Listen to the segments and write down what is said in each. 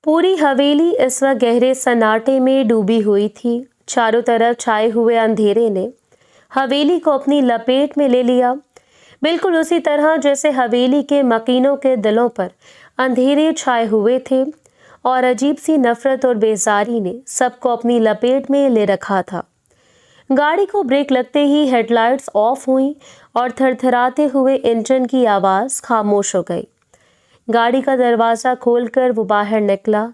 पूरी हवेली इस वक्त गहरे सन्नाटे में डूबी हुई थी। चारों तरफ छाए हुए अंधेरे ने हवेली को अपनी लपेट में ले लिया, बिल्कुल उसी तरह जैसे हवेली के मकीनों के दिलों पर अंधेरे छाए हुए थे और अजीब सी नफरत और बेजारी ने सबको अपनी लपेट में ले रखा था। गाड़ी को ब्रेक लगते ही हेडलाइट्स ऑफ हुई और थरथराते हुए इंजन की आवाज़ खामोश हो गई। गाड़ी का दरवाज़ा खोलकर वो बाहर निकला,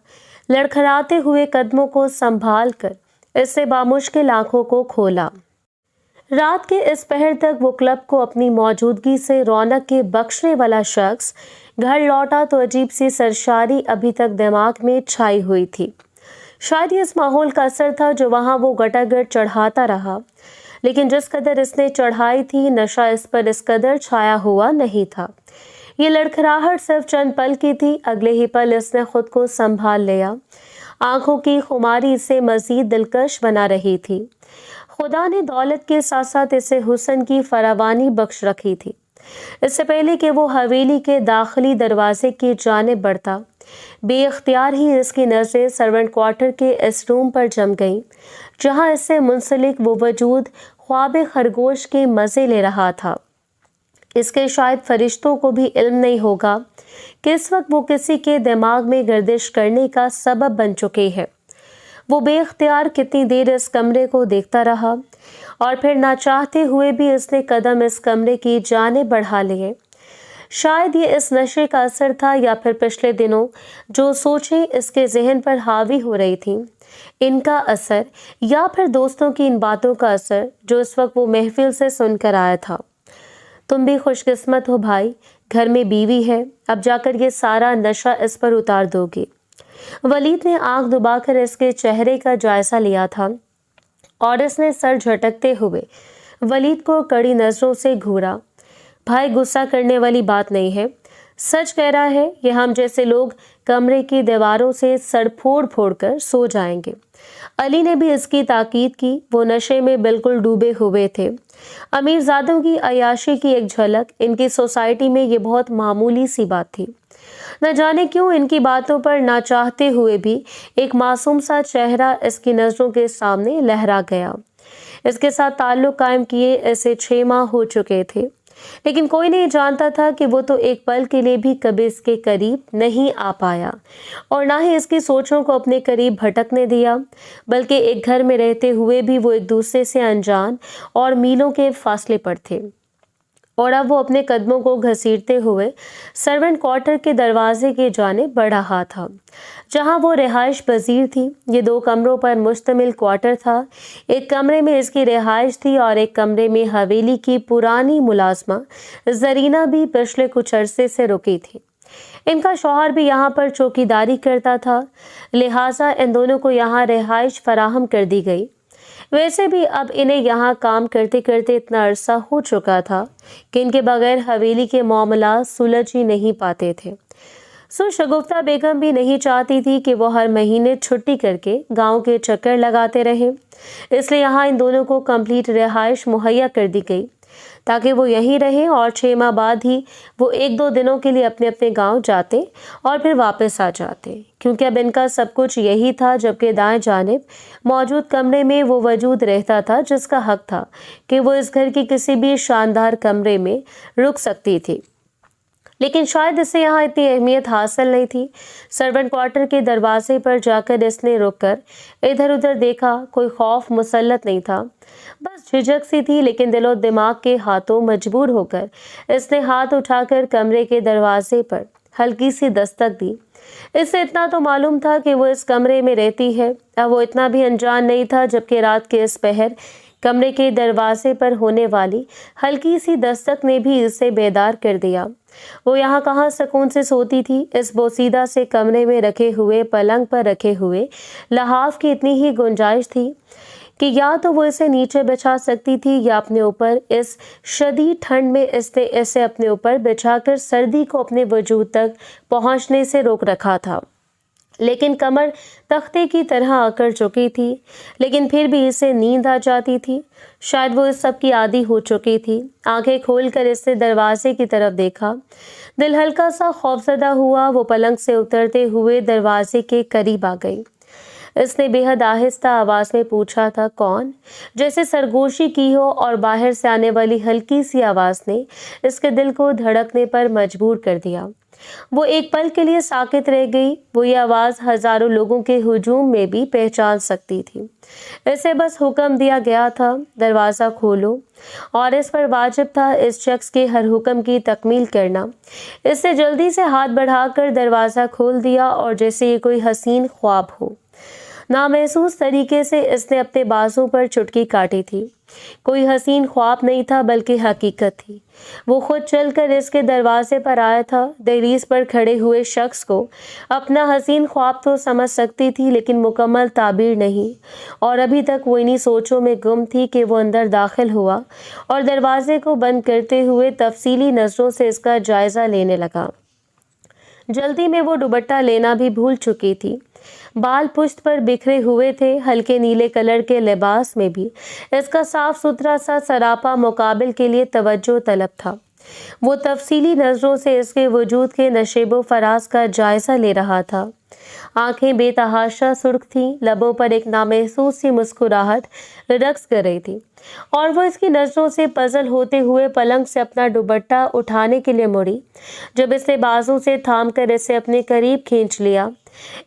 लड़खड़ाते हुए कदमों को संभाल कर इससे बामुश्किल आंखों को खोला। रात के इस पहर तक वो क्लब को अपनी मौजूदगी से रौनक के बख्शने वाला शख्स घर लौटा तो अजीब सी सरशारी अभी तक दिमाग में छाई हुई थी। शायद ये इस माहौल का असर था जो वहाँ वो गटागट चढ़ाता रहा, लेकिन जिस कदर इसने चढ़ाई थी नशा इस पर इस कदर छाया हुआ नहीं था। ये लड़खड़ाहट सिर्फ चंद पल की थी, अगले ही पल इसने खुद को संभाल लिया। आंखों की खुमारी इसे मजीद दिलकश बना रही थी। खुदा ने दौलत के साथ साथ इसे हुस्न की फरावानी बख्श रखी थी। इससे पहले कि वो हवेली के दाखिली दरवाजे की जानिब बढ़ता, बेइख्तियार ही इसकी नज़रें सर्वेंट क्वार्टर के इस रूम पर जम गईं, जहां इससे मुंसलिक वो वजूद ख्वाब खरगोश के मज़े ले रहा था। इसके शायद फरिश्तों को भी इल्म नहीं होगा कि इस वक्त वो किसी के दिमाग में गर्दिश करने का सबब बन चुके हैं। वो बेइख्तियार कितनी देर इस कमरे को देखता रहा और फिर ना चाहते हुए भी इसने कदम इस कमरे की जानिब बढ़ा लिए। शायद ये इस नशे का असर था या फिर पिछले दिनों जो सोचें इसके जहन पर हावी हो रही थी, इनका असर, या फिर दोस्तों की इन बातों का असर जो इस वक्त वो महफिल से सुनकर आया था। तुम भी खुशकिस्मत हो भाई, घर में बीवी है, अब जाकर ये सारा नशा इस पर उतार दोगे। वलीद ने आंख दबाकर इसके चेहरे का जायजा लिया था और इसने सर झटकते हुए वलीद को कड़ी नजरों से घूरा। भाई, गुस्सा करने वाली बात नहीं है, सच कह रहा है। ये हम जैसे लोग कमरे की दीवारों से सर फोड़ फोड़ कर सो जाएंगे। अली ने भी इसकी ताकीद की। वो नशे में बिल्कुल डूबे हुए थे। अमीरजादों की अयाशी की एक झलक इनकी सोसाइटी में ये बहुत मामूली सी बात थी। न जाने क्यों इनकी बातों पर ना चाहते हुए भी एक मासूम सा चेहरा इसकी नजरों के सामने लहरा गया। इसके साथ ताल्लुक कायम किए ऐसे 6 माह हो चुके थे, लेकिन कोई नहीं जानता था कि वो तो एक पल के लिए भी कभी इसके करीब नहीं आ पाया और ना ही इसकी सोचों को अपने करीब भटकने दिया, बल्कि एक घर में रहते हुए भी वो एक दूसरे से अनजान और मीलों के फासले पर थे। और अब वो अपने कदमों को घसीटते हुए सर्वेंट क्वार्टर के दरवाजे की जानिब बढ़ रहा था, जहां वो रिहाइश पजीर थी। ये 2 कमरों पर मुश्तमिल क्वार्टर था। एक कमरे में इसकी रिहाइश थी और एक कमरे में हवेली की पुरानी मुलाजमा जरीना भी पिछले कुछ अरसे से रुकी थी। इनका शौहर भी यहाँ पर चौकीदारी करता था, लिहाजा इन दोनों को यहाँ रिहाइश फराहम कर दी गई। वैसे भी अब इन्हें यहाँ काम करते करते इतना अरसा हो चुका था कि इनके बगैर हवेली के मामला सुलझ ही नहीं पाते थे। सो शगुफ्ता बेगम भी नहीं चाहती थी कि वो हर महीने छुट्टी करके गांव के चक्कर लगाते रहे, इसलिए यहाँ इन दोनों को कंप्लीट रिहाइश मुहैया कर दी गई ताकि वो यहीं रहें और 6 माह बाद ही वो 1-2 दिनों के लिए अपने अपने गांव जाते और फिर वापस आ जाते, क्योंकि अब इनका सब कुछ यही था। जबकि दाएं जानिब मौजूद कमरे में वो वजूद रहता था जिसका हक था कि वो इस घर की किसी भी शानदार कमरे में रुक सकती थी, लेकिन शायद इसे यहाँ इतनी अहमियत हासिल नहीं थी। सर्वेंट क्वार्टर के दरवाजे पर जाकर इसने रुककर इधर उधर देखा। कोई खौफ मुसल्लत नहीं था, बस झिझक सी थी, लेकिन दिलो दिमाग के हाथों मजबूर होकर इसने हाथ उठाकर कमरे के दरवाजे पर हल्की सी दस्तक दी। इससे इतना तो मालूम था कि वो इस कमरे में रहती है। अब वो इतना भी अनजान नहीं था, जबकि रात के इस पहर कमरे के दरवाजे पर होने वाली हल्की सी दस्तक ने भी इसे बेदार कर दिया। वो यहाँ कहाँ सुकून से सोती थी। इस बोसीदा से कमरे में रखे हुए पलंग पर रखे हुए लहाफ की इतनी ही गुंजाइश थी कि या तो वो इसे नीचे बिछा सकती थी या अपने ऊपर। इस शदीद ठंड में इसने इसे अपने ऊपर बिछाकर सर्दी को अपने वजूद तक पहुँचने से रोक रखा था, لیکن کمر تختے کی طرح اکڑ چکی تھی، لیکن پھر بھی اسے نیند آ جاتی تھی۔ شاید وہ اس سب کی عادی ہو چکی تھی۔ آنکھیں کھول کر اس نے دروازے کی طرف دیکھا۔ دل ہلکا سا خوفزدہ ہوا۔ وہ پلنگ سے اترتے ہوئے دروازے کے قریب آ گئی۔ اس نے بے حد آہستہ آواز میں پوچھا تھا، کون؟ جیسے سرگوشی کی ہو، اور باہر سے آنے والی ہلکی سی آواز نے اس کے دل کو دھڑکنے پر مجبور کر دیا۔ وہ ایک پل کے لیے ساکت رہ گئی۔ وہ یہ آواز ہزاروں لوگوں کے ہجوم میں بھی پہچان سکتی تھی۔ اسے بس حکم دیا گیا تھا، دروازہ کھولو، اور اس پر واجب تھا اس شخص کے ہر حکم کی تکمیل کرنا۔ اس نے جلدی سے ہاتھ بڑھا کر دروازہ کھول دیا، اور جیسے یہ کوئی حسین خواب ہو، نامحسوس طریقے سے اس نے اپنے بازو پر چٹکی کاٹی تھی۔ کوئی حسین خواب نہیں تھا بلکہ حقیقت تھی۔ وہ خود چل کر اس کے دروازے پر آیا تھا۔ دہلیز پر کھڑے ہوئے شخص کو اپنا حسین خواب تو سمجھ سکتی تھی، لیکن مکمل تعبیر نہیں، اور ابھی تک وہ انہی سوچوں میں گم تھی کہ وہ اندر داخل ہوا اور دروازے کو بند کرتے ہوئے تفصیلی نظروں سے اس کا جائزہ لینے لگا۔ جلدی میں وہ دوپٹہ لینا بھی بھول چکی تھی۔ بال پشت پر بکھرے ہوئے تھے۔ ہلکے نیلے کلر کے لباس میں بھی اس کا صاف ستھرا سا سراپا مقابل کے لیے توجہ طلب تھا۔ وہ تفصیلی نظروں سے اس کے وجود کے نشیب و فراز کا جائزہ لے رہا تھا۔ آنکھیں بے تحاشا سرخ تھیں، لبوں پر ایک نامحسوس سی مسکراہٹ رقص کر رہی تھی، اور وہ اس کی نظروں سے پزل ہوتے ہوئے پلنگ سے اپنا دوپٹہ اٹھانے کے لیے مڑی، جب اس نے بازو سے تھام کر اسے اپنے قریب کھینچ لیا،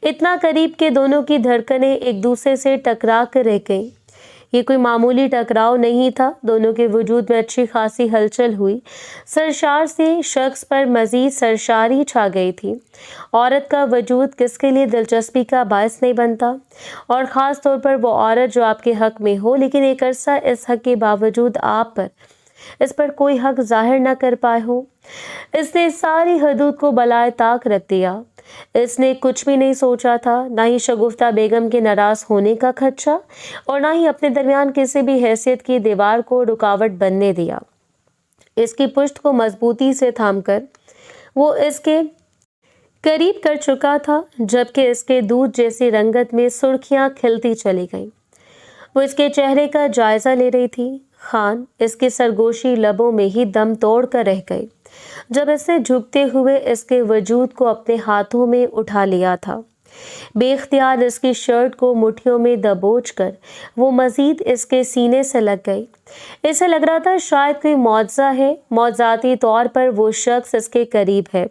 اتنا قریب کہ دونوں کی دھڑکنیں ایک دوسرے سے ٹکرا کر رہ گئیں۔ یہ کوئی معمولی ٹکراؤ نہیں تھا، دونوں کے وجود میں اچھی خاصی ہلچل ہوئی۔ سرشار سے شخص پر مزید سرشاری چھا گئی تھی۔ عورت کا وجود کس کے لیے دلچسپی کا باعث نہیں بنتا، اور خاص طور پر وہ عورت جو آپ کے حق میں ہو، لیکن ایک عرصہ اس حق کے باوجود آپ پر اس پر کوئی حق ظاہر نہ کر پائے ہو۔ اس نے ساری حدود کو بالائے طاق رکھ دیا۔ اس نے کچھ بھی نہیں سوچا تھا، نہ ہی شگفتہ بیگم کے ناراض ہونے کا خدشہ، اور نہ ہی اپنے درمیان کسی بھی حیثیت کی دیوار کو رکاوٹ بننے دیا۔ اس کی پشت کو مضبوطی سے تھام کر وہ اس کے قریب کر چکا تھا، جبکہ اس کے دودھ جیسی رنگت میں سرخیاں کھلتی چلی گئیں۔ وہ اس کے چہرے کا جائزہ لے رہی تھی۔ خان اس کی سرگوشی لبوں میں ہی دم توڑ کر رہ گئی جب اس نے جھکتے ہوئے اس کے وجود کو اپنے ہاتھوں میں اٹھا لیا تھا۔ بے اختیار اس کی شرٹ کو مٹھیوں میں دبوچ کر وہ مزید اس کے سینے سے لگ گئی۔ اسے لگ رہا تھا شاید کوئی معجزہ ہے، معجزاتی طور پر وہ شخص اس کے قریب ہے،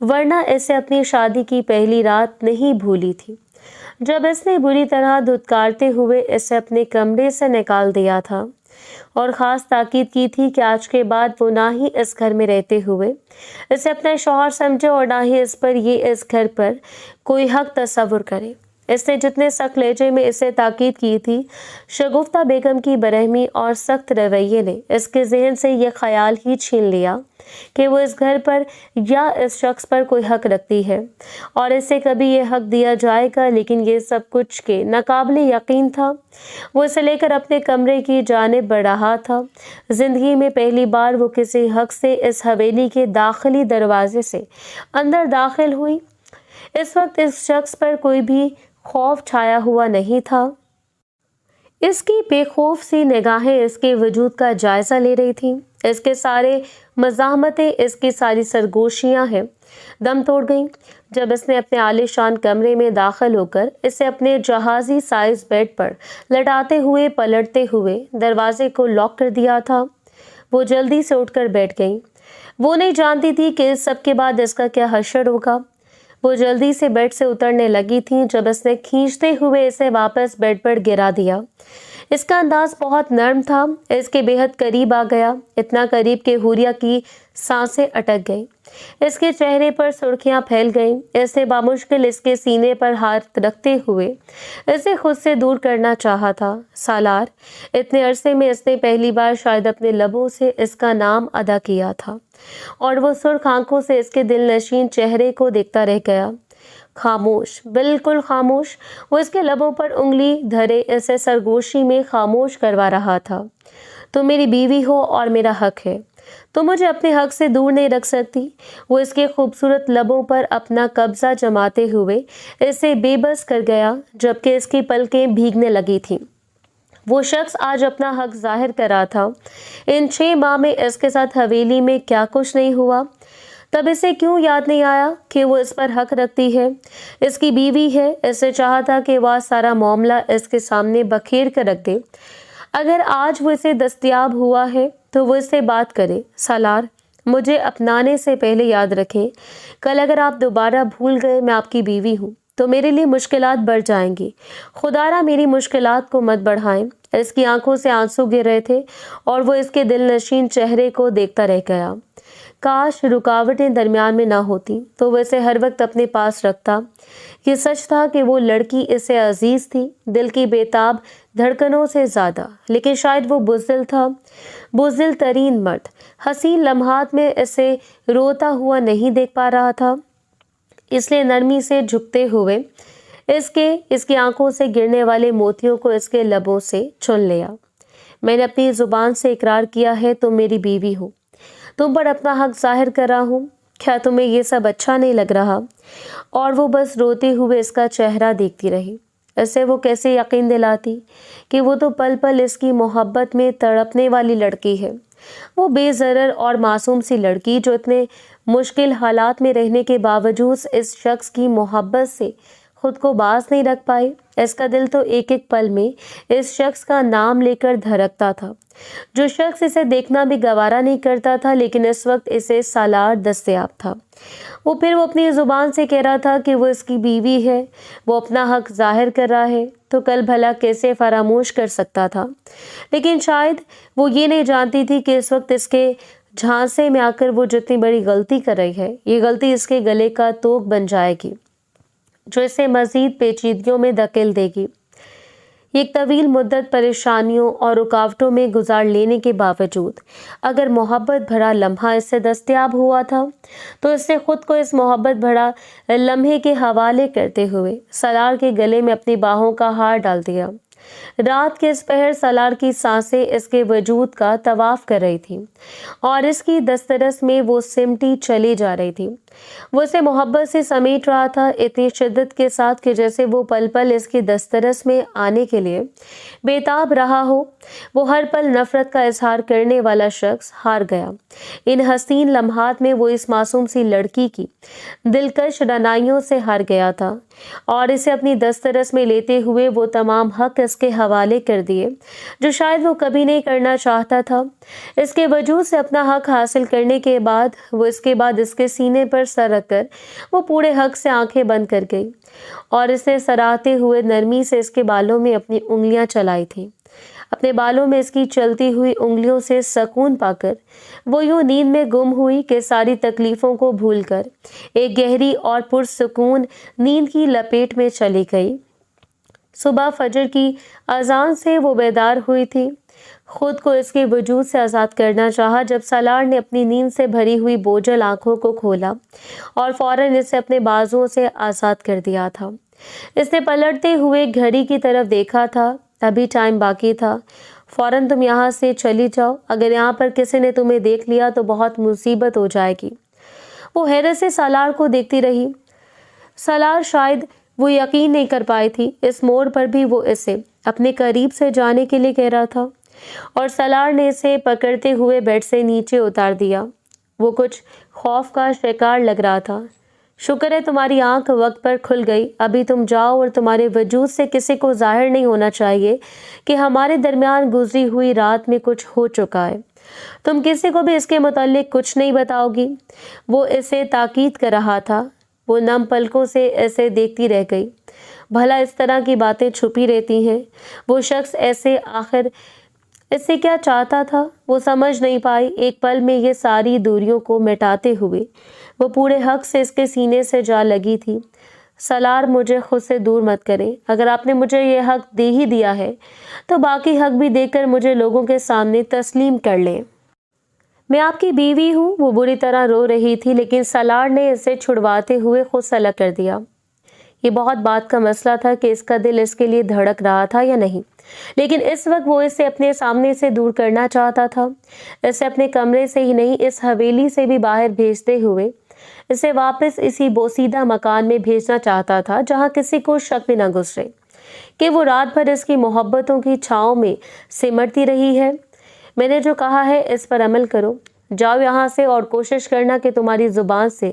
ورنہ اسے اپنی شادی کی پہلی رات نہیں بھولی تھی، جب اس نے بری طرح دھتکارتے ہوئے اسے اپنے کمرے سے نکال دیا تھا، اور خاص تاکید کی تھی کہ آج کے بعد وہ نہ ہی اس گھر میں رہتے ہوئے اسے اپنا شوہر سمجھے، اور نہ ہی اس پر یہ اس گھر پر کوئی حق تصور کرے۔ اس نے جتنے سخت لہجے میں اسے تاکید کی تھی، شگفتہ بیگم کی برہمی اور سخت رویے نے اس کے ذہن سے یہ خیال ہی چھین لیا کہ وہ اس گھر پر یا اس شخص پر کوئی حق رکھتی ہے، اور اسے کبھی یہ حق دیا جائے گا۔ لیکن یہ سب کچھ کے ناقابل یقین تھا۔ وہ اسے لے کر اپنے کمرے کی جانب بڑھ رہا تھا۔ زندگی میں پہلی بار وہ کسی حق سے اس حویلی کے داخلی دروازے سے اندر داخل ہوئی۔ اس وقت اس شخص پر کوئی بھی خوف چھایا ہوا نہیں تھا۔ اس کی بے خوف سی نگاہیں اس کے وجود کا جائزہ لے رہی تھیں۔ اس کے سارے مزاحمتیں، اس کی ساری سرگوشیاں ہیں دم توڑ گئیں جب اس نے اپنے عالی شان کمرے میں داخل ہو کر اسے اپنے جہازی سائز بیڈ پر لٹاتے ہوئے پلٹتے ہوئے دروازے کو لاک کر دیا تھا۔ وہ جلدی سے اٹھ کر بیٹھ گئی۔ وہ نہیں جانتی تھی کہ اس سب کے بعد اس کا کیا حشر ہوگا۔ وہ جلدی سے بیڈ سے اترنے لگی تھی جب اس نے کھینچتے ہوئے اسے واپس بیڈ پر گرا دیا۔ اس کا انداز بہت نرم تھا، اس کے بے حد قریب آ گیا، اتنا قریب کہ حوریہ کی سانسیں اٹک گئیں۔ اس کے چہرے پر سرخیاں پھیل گئیں۔ اس نے بامشکل اس کے سینے پر ہاتھ رکھتے ہوئے اسے خود سے دور کرنا چاہا تھا۔ سالار، اتنے عرصے میں اس نے پہلی بار شاید اپنے لبوں سے اس کا نام ادا کیا تھا، اور وہ سرخ آنکھوں سے اس کے دل نشین چہرے کو دیکھتا رہ گیا۔ خاموش، بالکل خاموش۔ وہ اس کے لبوں پر انگلی دھرے اسے سرگوشی میں خاموش کروا رہا تھا۔ تم میری بیوی ہو اور میرا حق ہے، तुम मुझे अपने हक से दूर नहीं रख सकती। वो इसके खूबसूरत लबों पर अपना कब्जा जमाते हुए इसे बेबस कर गया, जबकि इसकी पलकें भीगने लगी थीं। वो शख्स आज अपना हक जाहिर कर रहा था। इन 6 माह में इसके साथ हवेली में क्या कुछ नहीं हुआ। तब इसे क्यों याद नहीं आया कि वो इस पर हक रखती है, इसकी बीवी है। इसे चाहा था कि वह सारा मामला इसके सामने बखेर कर रख दे। अगर आज वो इसे दस्तयाब हुआ है तो वो इससे बात करे। सालार, मुझे अपनाने से पहले याद रखें, कल अगर आप दोबारा भूल गए मैं आपकी बीवी हूँ तो मेरे लिए मुश्किलात बढ़ जाएंगी। खुदारा मेरी मुश्किलात को मत बढ़ाएं। इसकी आंखों से आंसू गिर रहे थे और वो इसके दिलनशीन चेहरे को देखता रह गया। काश रुकावटें दरमियान में ना होती तो वो इसे हर वक्त अपने पास रखता। ये सच था कि वो लड़की इसे अजीज थी, दिल की बेताब धड़कनों से ज्यादा, लेकिन शायद वो बुज़दिल था, बुज़दिल तरीन मर्द। हसीन लम्हात में इसे रोता हुआ नहीं देख पा रहा था, इसलिए नरमी से झुकते हुए इसकी आंखों से गिरने वाले मोतियों को इसके लबों से चुन लिया। मैंने अपनी जुबान से इकरार किया है, तुम मेरी बीवी हो, तुम पर अपना हक जाहिर कर रहा हूँ। क्या तुम्हें ये सब अच्छा नहीं लग रहा? और वो बस रोते हुए इसका चेहरा देखती रही। ऐसे वो कैसे यकीन दिलाती कि वो तो पल पल इसकी मोहब्बत में तड़पने वाली लड़की है। वो बेज़रर और मासूम सी लड़की जो इतने मुश्किल हालात में रहने के बावजूद इस शख्स की मोहब्बत से खुद को बाज नहीं रख पाई। इसका दिल तो एक एक पल में इस शख्स का नाम लेकर धड़कता था, जो शख्स इसे देखना भी गवारा नहीं करता था, लेकिन इस वक्त इसे सालार दस्तयाब था। वो अपनी जुबान से कह रहा था कि वो इसकी बीवी है, वो अपना हक जाहिर कर रहा है, तो कल भला कैसे फरामोश कर सकता था। लेकिन शायद वो ये नहीं जानती थी कि इस वक्त इसके झांसे में आकर वो जितनी बड़ी गलती कर रही है, ये गलती इसके गले का तोग बन जाएगी, जो इसे मजीद पेचीदगियों में धकेल देगी। एक तवील मुद्दत परेशानियों और रुकावटों में गुजार लेने के बावजूद अगर मोहब्बत भरा लम्हा इससे दस्तयाब हुआ था, तो इसने खुद को इस मोहब्बत भरा लम्हे के हवाले करते हुए सालार के गले में अपनी बाहों का हार डाल दिया। रात के इस पहर सालार की सांसें इसके वजूद का तवाफ कर रही थी और इसकी दस्तरस में वो सिमटी चली जा रही थी। वो इसे मोहब्बत से समेट रहा था, इतनी शिद्दत के साथ कि जैसे वो पल पल इसकी दस्तरस में आने के लिए बेताब रहा हो। वो हर पल नफरत का इजहार करने वाला शख्स हार गया। इन हसीन लम्हात में वो इस मासूम सी लड़की की दिलकश रनाइयों से हार गया था और इसे अपनी दस्तरस में लेते हुए वो तमाम हक इसके हवाले कर दिए जो शायद वो कभी नहीं करना चाहता था। इसके वजूद से अपना हक हासिल करने के बाद इसके सीने पर सर रखकर वो पूरे हक से आंखें बंद कर गई और इसने सराहते हुए नरमी से इसके बालों में अपनी उंगलियां चलाई थी। अपने बालों में इसकी चलती हुई उंगलियों से सुकून पाकर वो यूं नींद में गुम हुई कि सारी तकलीफों को भूलकर एक गहरी और पुरसुकून नींद की लपेट में चली गई। सुबह फजर की अजान से वो बेदार हुई थी। खुद को इसके वजूद से आज़ाद करना चाहा जब सालार ने अपनी नींद से भरी हुई बोझल आंखों को खोला और फौरन इसे अपने बाजुओं से आज़ाद कर दिया था। इसने पलटते हुए घड़ी की तरफ देखा था, अभी टाइम बाकी था। फौरन तुम यहाँ से चली जाओ, अगर यहाँ पर किसी ने तुम्हें देख लिया तो बहुत मुसीबत हो जाएगी। वो हैरत से सालार को देखती रही। सालार शायद वो यकीन नहीं कर पाई थी, इस मोड़ पर भी वो इसे अपने करीब से जाने के लिए कह रहा था और सालार ने इसे पकड़ते हुए बेड से नीचे उतार दिया। वो कुछ खौफ का शिकार लग रहा था। शुक्र है तुम्हारी आंख वक्त पर खुल गई, अभी तुम जाओ और तुम्हारे वजूद से किसी को जाहिर नहीं होना चाहिए कि हमारे दरमियान गुजरी हुई रात में कुछ हो चुका है। तुम किसी को भी इसके मुताल्लिक कुछ नहीं बताओगी। वो इसे ताकीद कर रहा था। वो नम पलकों से ऐसे देखती रह गई। भला इस तरह की बातें छुपी रहती हैं। वो शख्स ऐसे आखिर इससे क्या चाहता था वो समझ नहीं पाई। एक पल में ये सारी दूरियों को मिटाते हुए वो पूरे हक से इसके सीने से जा लगी थी। सालार, मुझे खुद से दूर मत करें। अगर आपने मुझे ये हक दे ही दिया है तो बाकी हक भी देकर मुझे लोगों के सामने तस्लीम कर लें। मैं आपकी बीवी हूँ। वो बुरी तरह रो रही थी, लेकिन सालार ने इसे छुड़वाते हुए खुद से अलग कर दिया। یہ بہت بات کا مسئلہ تھا کہ اس کا دل اس کے لیے دھڑک رہا تھا یا نہیں، لیکن اس وقت وہ اسے اپنے سامنے سے دور کرنا چاہتا تھا۔ اسے اپنے کمرے سے ہی نہیں، اس حویلی سے بھی باہر بھیجتے ہوئے اسے واپس اسی بوسیدہ مکان میں بھیجنا چاہتا تھا جہاں کسی کو شک بھی نہ گزرے کہ وہ رات بھر اس کی محبتوں کی چھاؤں میں سمٹتی رہی ہے۔ میں نے جو کہا ہے اس پر عمل کرو، جاؤ یہاں سے، اور کوشش کرنا کہ تمہاری زبان سے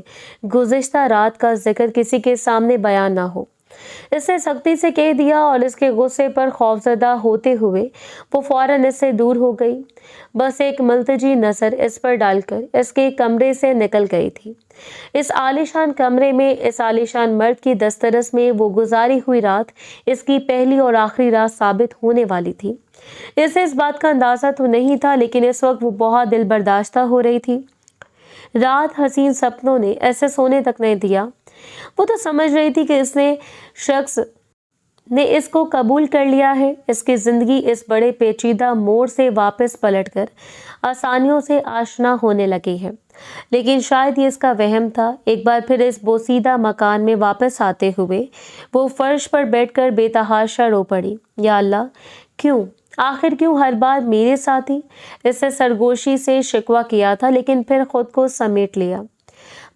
گزشتہ رات کا ذکر کسی کے سامنے بیان نہ ہو۔ اس نے سختی سے کہہ دیا اور اس کے غصے پر خوفزدہ ہوتے ہوئے وہ فوراً اس سے دور ہو گئی، بس ایک ملتجی نظر اس پر ڈال کر اس کے کمرے سے نکل گئی تھی۔ اس عالیشان کمرے میں اس عالیشان مرد کی دسترس میں وہ گزاری ہوئی رات اس کی پہلی اور آخری رات ثابت ہونے والی تھی۔ اسے اس بات کا اندازہ تو نہیں تھا، لیکن اس وقت وہ بہت دل برداشتہ ہو رہی تھی۔ رات حسین سپنوں نے ایسے سونے تک نہیں دیا۔ وہ تو سمجھ رہی تھی کہ اس نے شخص نے اس کو قبول کر لیا ہے۔ اس کی زندگی اس بڑے پیچیدہ موڑ سے واپس پلٹ کر آسانیوں سے آشنا ہونے لگی ہے، لیکن شاید یہ اس کا وہم تھا۔ ایک بار پھر اس بوسیدہ مکان میں واپس آتے ہوئے وہ فرش پر بیٹھ کر بے تحاشا رو پڑی۔ یا اللہ، کیوں، آخر کیوں ہر بار میرے ساتھ ہی؟ اس نے سرگوشی سے شکوہ کیا تھا، لیکن پھر خود کو سمیٹ لیا۔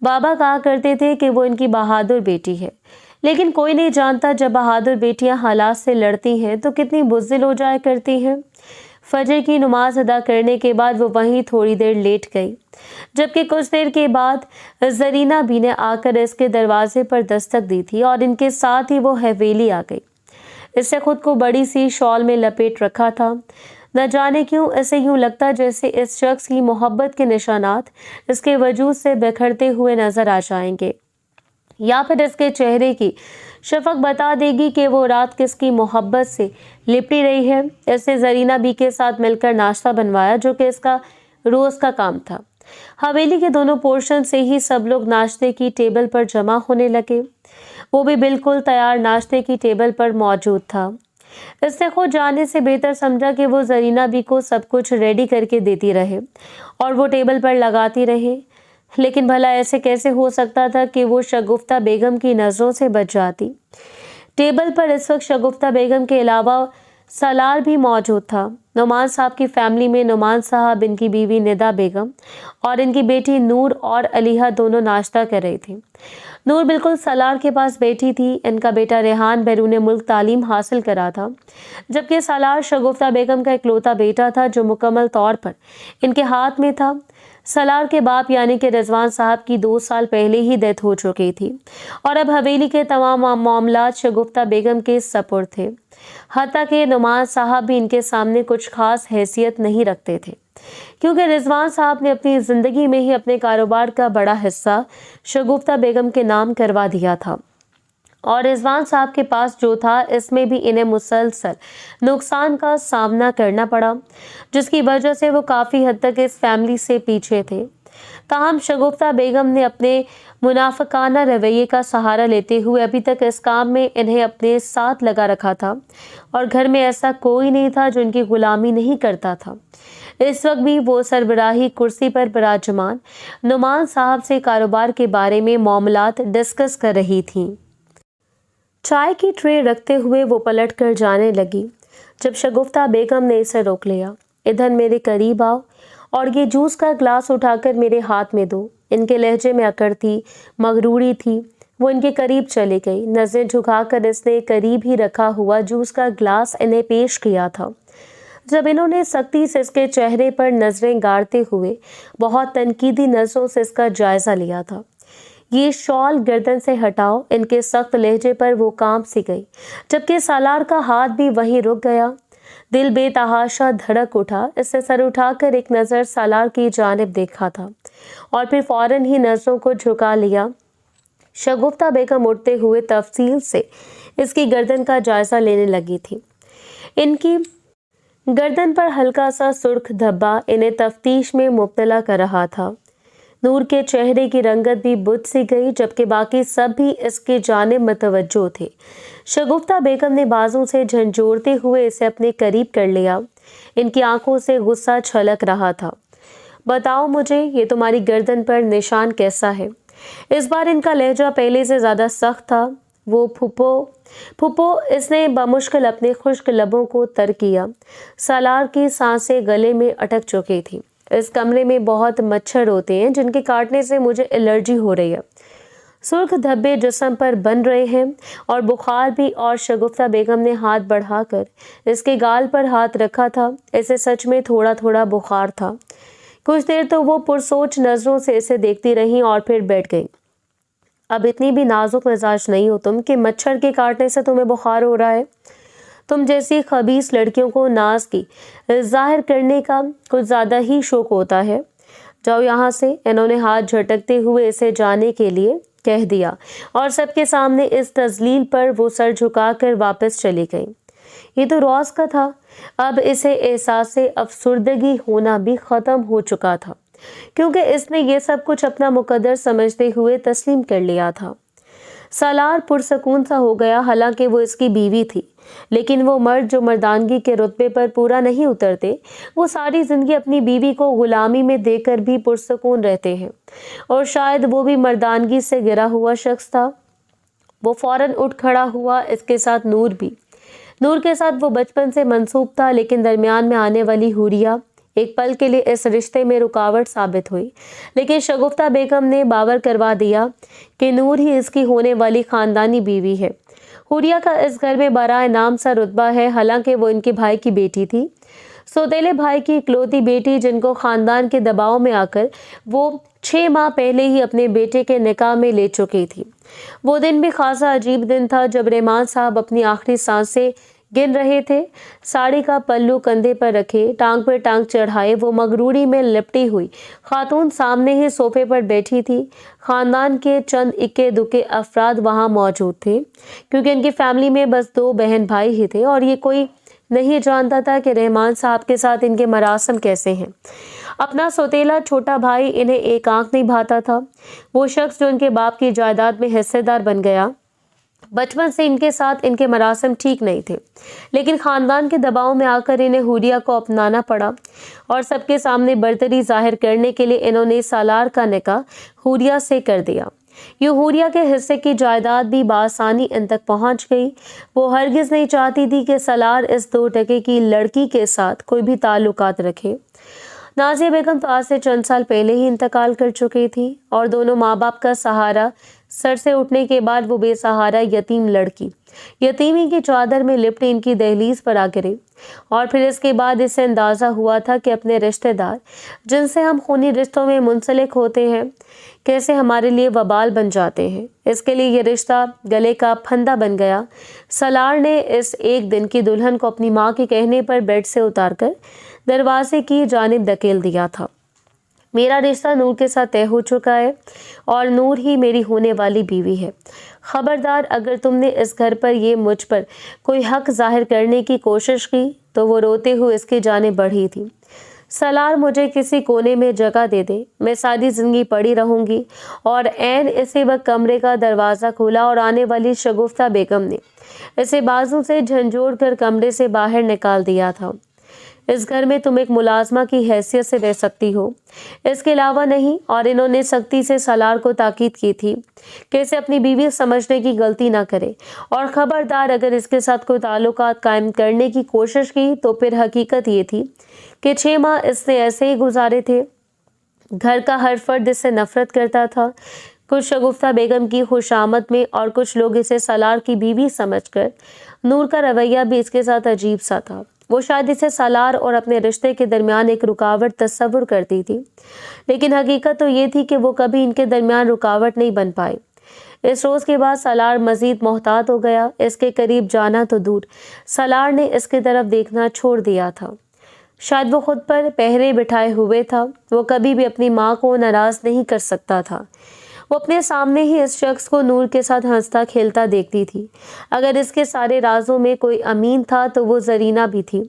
بابا کہا کرتے تھے کہ وہ ان کی بہادر بیٹی ہے، لیکن کوئی نہیں جانتا جب بہادر بیٹیاں حالات سے لڑتی ہیں تو کتنی بزدل ہو جایا کرتی ہیں۔ فجر کی نماز ادا کرنے کے بعد وہ وہیں تھوڑی دیر لیٹ گئی، جبکہ کچھ دیر کے بعد زرینہ بھی نے آ کر اس کے دروازے پر دستک دی تھی اور ان کے ساتھ ہی وہ حویلی آ گئی۔ اس نے خود کو بڑی سی شال میں لپیٹ رکھا تھا۔ نہ جانے کیوں اسے یوں لگتا جیسے اس شخص کی محبت کے نشانات اس کے وجود سے بکھرتے ہوئے نظر آ جائیں گے، یا پھر اس کے چہرے کی شفق بتا دے گی کہ وہ رات کس کی محبت سے لپٹی رہی ہے۔ اس نے زرینہ بی کے ساتھ مل کر ناشتہ بنوایا، جو کہ اس کا روز کا کام تھا۔ حویلی کے دونوں پورشن سے ہی سب لوگ ناشتے کی ٹیبل پر جمع ہونے لگے۔ وہ بھی بالکل تیار ناشتے کی ٹیبل پر موجود تھا۔ اس نے خود جانے سے بہتر سمجھا کہ وہ زرینہ بی کو سب کچھ ریڈی کر کے دیتی رہے اور وہ ٹیبل پر لگاتی رہے، لیکن بھلا ایسے کیسے ہو سکتا تھا کہ وہ شگفتہ بیگم کی نظروں سے بچ جاتی؟ ٹیبل پر اس وقت شگفتہ بیگم کے علاوہ سالار بھی موجود تھا۔ نعمان صاحب کی فیملی میں نعمان صاحب، ان کی بیوی ندا بیگم اور ان کی بیٹی نور اور علیحہ دونوں ناشتہ کر رہی تھیں۔ نور بالکل سالار کے پاس بیٹھی تھی۔ ان کا بیٹا ریحان بیرون ملک تعلیم حاصل کرا تھا، جبکہ سالار شگفتہ بیگم کا اکلوتا بیٹا تھا جو مکمل طور پر ان کے ہاتھ میں تھا۔ سالار کے باپ یعنی کہ رضوان صاحب کی 2 سال پہلے ہی ڈیتھ ہو چکی تھی اور اب حویلی کے تمام معاملات شگفتہ بیگم کے سپرد تھے، حتیٰ کہ نعمان صاحب بھی ان کے سامنے کچھ خاص حیثیت نہیں رکھتے تھے، کیونکہ رضوان صاحب نے اپنی زندگی میں ہی اپنے کاروبار کا بڑا حصہ شگفتہ بیگم کے نام کروا دیا تھا، اور رضوان صاحب کے پاس جو تھا اس میں بھی انہیں مسلسل نقصان کا سامنا کرنا پڑا، جس کی وجہ سے وہ کافی حد تک اس فیملی سے پیچھے تھے۔ تاہم شگفتہ بیگم نے اپنے منافقانہ رویے کا سہارا لیتے ہوئے ابھی تک اس کام میں انہیں اپنے ساتھ لگا رکھا تھا، اور گھر میں ایسا کوئی نہیں تھا جو ان کی غلامی نہیں کرتا تھا۔ اس وقت بھی وہ سربراہی کرسی پر براجمان نعمان صاحب سے کاروبار کے بارے میں معاملات ڈسکس کر رہی تھیں۔ چائے کی ٹرے رکھتے ہوئے وہ پلٹ کر جانے لگی جب شگفتہ بیگم نے اسے روک لیا۔ ادھر میرے قریب آؤ اور یہ جوس کا گلاس اٹھا کر میرے ہاتھ میں دو۔ ان کے لہجے میں اکڑ تھی، مغروری تھی۔ وہ ان کے قریب چلی گئی۔ نظریں جھکا کر اس نے قریب ہی رکھا ہوا جوس کا گلاس انہیں پیش کیا تھا۔ جب انہوں نے سختی سے اس کے چہرے پر نظریں گاڑتے ہوئے بہت تنقیدی نظروں سے اس کا جائزہ لیا تھا۔ یہ شال گردن سے ہٹاؤ، ان کے سخت لہجے پر وہ کانپ سی گئی، جبکہ سالار کا ہاتھ بھی وہیں رک گیا۔ دل بے تحاشا دھڑک اٹھا۔ اس نے سر اٹھا کر ایک نظر سالار کی جانب دیکھا تھا اور پھر فوراً ہی نظروں کو جھکا لیا۔ شگفتہ بیگم اٹھتے ہوئے تفصیل سے اس کی گردن کا جائزہ لینے لگی تھی۔ ان کی گردن پر ہلکا سا سرخ دھبا انہیں تفتیش میں مبتلا کر رہا تھا۔ نور کے چہرے کی رنگت بھی بجھ سی گئی، جبکہ باقی سب بھی اس کی جانب متوجہ تھے۔ شگفتہ بیگم نے بازو سے جھنجھوڑتے ہوئے اسے اپنے قریب کر لیا۔ ان کی آنکھوں سے غصہ چھلک رہا تھا۔ بتاؤ مجھے، یہ تمہاری گردن پر نشان کیسا ہے؟ اس بار ان کا لہجہ پہلے سے زیادہ سخت تھا۔ वो फुप्पो इसने बमुश्किल अपने खुश्क लबों को तर किया। सालार की सांसें गले में अटक चुकी थी। इस कमरे में बहुत मच्छर होते हैं जिनके काटने से मुझे एलर्जी हो रही है। सुर्ख धब्बे जिस्म पर बन रहे हैं और बुखार भी। और शगुफ्ता बेगम ने हाथ बढ़ाकर इसके गाल पर हाथ रखा था। इसे सच में थोड़ा थोड़ा बुखार था। कुछ देर तो वो पुरसोच नजरों से इसे देखती रही और फिर बैठ गई। अब इतनी भी नाजुक मिजाज नहीं हो तुम कि मच्छर के काटने से तुम्हें बुखार हो रहा है। तुम जैसी खबीस लड़कियों को नाज की जाहिर करने का कुछ ज्यादा ही शौक होता है। जाओ यहाँ से। इन्होंने हाथ झटकते हुए इसे जाने के लिए कह दिया और सबके सामने इस तजलील पर वो सर झुकाकर वापस चली गई। ये तो रोज का था। अब इसे एहसास अफसुर्दगी होना भी खत्म हो चुका था, क्योंकि इसने ये सब कुछ अपना मुकद्दर समझते हुए तस्लीम कर लिया था। सालार पुरसकून सा हो गया। हालांकि वो इसकी बीवी थी, लेकिन वो मर्द जो मर्दानगी के रुतबे पर पूरा नहीं उतरते, वो सारी जिंदगी अपनी बीवी को गुलामी में देकर भी पुरसकून रहते हैं। और शायद वो भी मर्दानगी से गिरा हुआ शख्स था। वो फौरन उठ खड़ा हुआ। इसके साथ नूर भी। नूर के साथ वो बचपन से मंसूब था, लेकिन दरमियान में आने वाली हुरिया एक पल के लिए इस रिश्ते में रुकावट साबित हुई। लेकिन शगुफ्ता बेगम ने बावर करवा दिया कि नूर ही इसकी होने वाली खानदानी बीवी है। हुरिया का इस घर में बराए नाम सा रुतबा है। हालांकि वो इनके भाई की बेटी थी, सौतेले भाई की इकलौती बेटी, जिनको खानदान के दबाव में आकर वो 6 माह पहले ही अपने बेटे के निकाह में ले चुकी थी। वो दिन भी खासा अजीब दिन था जब रहमान साहब अपनी आखिरी सांसें गिन रहे थे। साड़ी का पल्लू कंधे पर रखे, टांग पर टांग चढ़ाए वो मगरूरी में लिपटी हुई खातून सामने ही सोफे पर बैठी थी। खानदान के चंद इक्के दुक्के अफराद वहां मौजूद थे, क्योंकि इनकी फैमिली में बस 2 बहन भाई ही थे और ये कोई नहीं जानता था कि रहमान साहब के साथ इनके मरासम कैसे हैं। अपना सौतेला छोटा भाई इन्हें एक आंख नहीं भाता था। वो शख्स जो इनके बाप की जायदाद में हिस्सेदार बन गया, बचपन से इनके साथ इनके मरासम ठीक नहीं थे, लेकिन खानदान के दबाव में आकर इन्हें हुरिया को अपनाना पड़ा और सबके सामने बर्तरी जाहिर करने के लिए इन्होंने सालार का निकाह हुरिया से कर दिया। यूं हुरिया के हिस्से की जायदाद भी बासानी इन तक पहुंच गई। वो हरगिज नहीं चाहती थी कि सालार इस 2 टके की लड़की के साथ कोई भी ताल्लुकात रखे। नाजिया बेगम तो आज से चंद साल पहले ही इंतकाल कर चुकी थी और दोनों माँ बाप का सहारा सर से उठने के बाद वो बेसहारा यतीम लड़की यतीमी की चादर में लिपटी इनकी दहलीज पर आ गिरी। और फिर इसके बाद इसे अंदाजा हुआ था कि अपने रिश्तेदार जिनसे हम खूनी रिश्तों में मुंसलिक होते हैं कैसे हमारे लिए वबाल बन जाते हैं। इसके लिए ये रिश्ता गले का फंदा बन गया। सलार ने इस एक दिन की दुल्हन को अपनी माँ के कहने पर बेड से उतारकर दरवाजे की जानिब धकेल दिया था। मेरा रिश्ता नूर के साथ तय हो चुका है और नूर ही मेरी होने वाली बीवी है। खबरदार, अगर तुमने इस घर पर ये मुझ पर कोई हक जाहिर करने की कोशिश की। तो वो रोते हुए इसकी जानिब बढ़ी थी। सलार, मुझे किसी कोने में जगह दे दे, मैं सारी जिंदगी पड़ी रहूंगी। और ऐन इसी वक्त कमरे का दरवाज़ा खोला और आने वाली शगुफ्ता बेगम ने इसे बाजू से झंझोड़ कर कमरे से बाहर निकाल दिया था। इस घर में तुम एक मुलाजमा की हैसियत से रह सकती हो, इसके अलावा नहीं। और इन्होंने सख्ती से सलार को ताकीद की थी कि इसे अपनी बीवी समझने की गलती ना करे और खबरदार, अगर इसके साथ कोई ताल्लुकात कायम करने की कोशिश की तो फिर हकीकत ये थी कि 6 माह इसने ऐसे ही गुजारे थे। घर का हर फर्द इससे नफरत करता था। कुछ शगुफ्ता बेगम की खुशामद में और कुछ लोग इसे सलार की बीवी समझकर। नूर का रवैया भी इसके साथ अजीब सा था। वो शायद इसे सलार और अपने रिश्ते के दरमियान एक रुकावट तस्वुर करती थी, लेकिन हकीकत तो ये थी कि वो कभी इनके दरमियान रुकावट नहीं बन पाई। इस रोज़ के बाद सलार मजीद मोहतात हो गया। इसके करीब जाना तो दूर, सलार ने इसकी तरफ देखना छोड़ दिया था। शायद वो खुद पर पहरे बिठाए हुए था। वो कभी भी अपनी माँ को नाराज़ नहीं कर सकता था। वो अपने सामने ही इस शख्स को नूर के साथ हंसता खेलता देखती थी। अगर इसके सारे राजों में कोई अमीन था तो वो जरीना भी थी,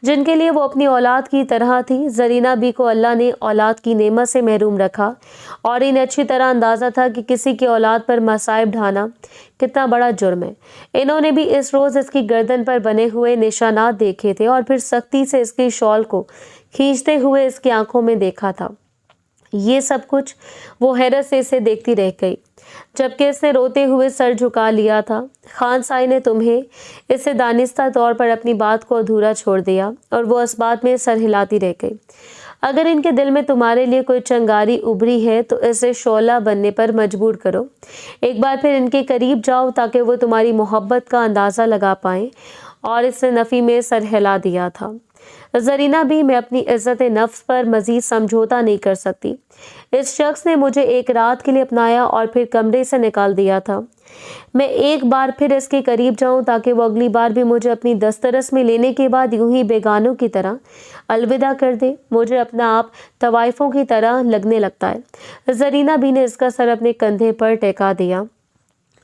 जिनके लिए वो अपनी औलाद की तरह थी। जरीना भी को अल्लाह ने औलाद की नेमत से महरूम रखा और इन्हें अच्छी तरह अंदाज़ा था कि किसी की औलाद पर मसाइब ढाना कितना बड़ा जुर्म है। इन्होंने भी इस रोज़ इसकी गर्दन पर बने हुए निशानात देखे थे और फिर सख्ती से इसकी शॉल को खींचते हुए इसकी आंखों में देखा था। ये सब कुछ वो हैरत से इसे देखती रह गई, जबकि इसने रोते हुए सर झुका लिया था। खान साई ने तुम्हें इससे दानिस्ता तौर पर अपनी बात को अधूरा छोड़ दिया और वो इस बात में सर हिलाती रह गई। अगर इनके दिल में तुम्हारे लिए कोई चिंगारी उभरी है तो इसे शोला बनने पर मजबूर करो। एक बार फिर इनके करीब जाओ ताकि वो तुम्हारी मोहब्बत का अंदाज़ा लगा पाएं। और इसने नफ़ी में सर हिला दिया था। जरीना भी, मैं अपनी इज्जत नफ्स पर मजीद समझौता नहीं कर सकती। इस शख्स ने मुझे एक रात के लिए अपनाया और फिर कमरे से निकाल दिया था। मैं एक बार फिर इसके करीब जाऊं ताकि वो अगली बार भी मुझे अपनी दस्तरस में लेने के बाद यूं ही बेगानों की तरह अलविदा कर दे। मुझे अपना आप तवाइफों की तरह लगने लगता है। जरीना भी ने इसका सर अपने कंधे पर टेका दिया।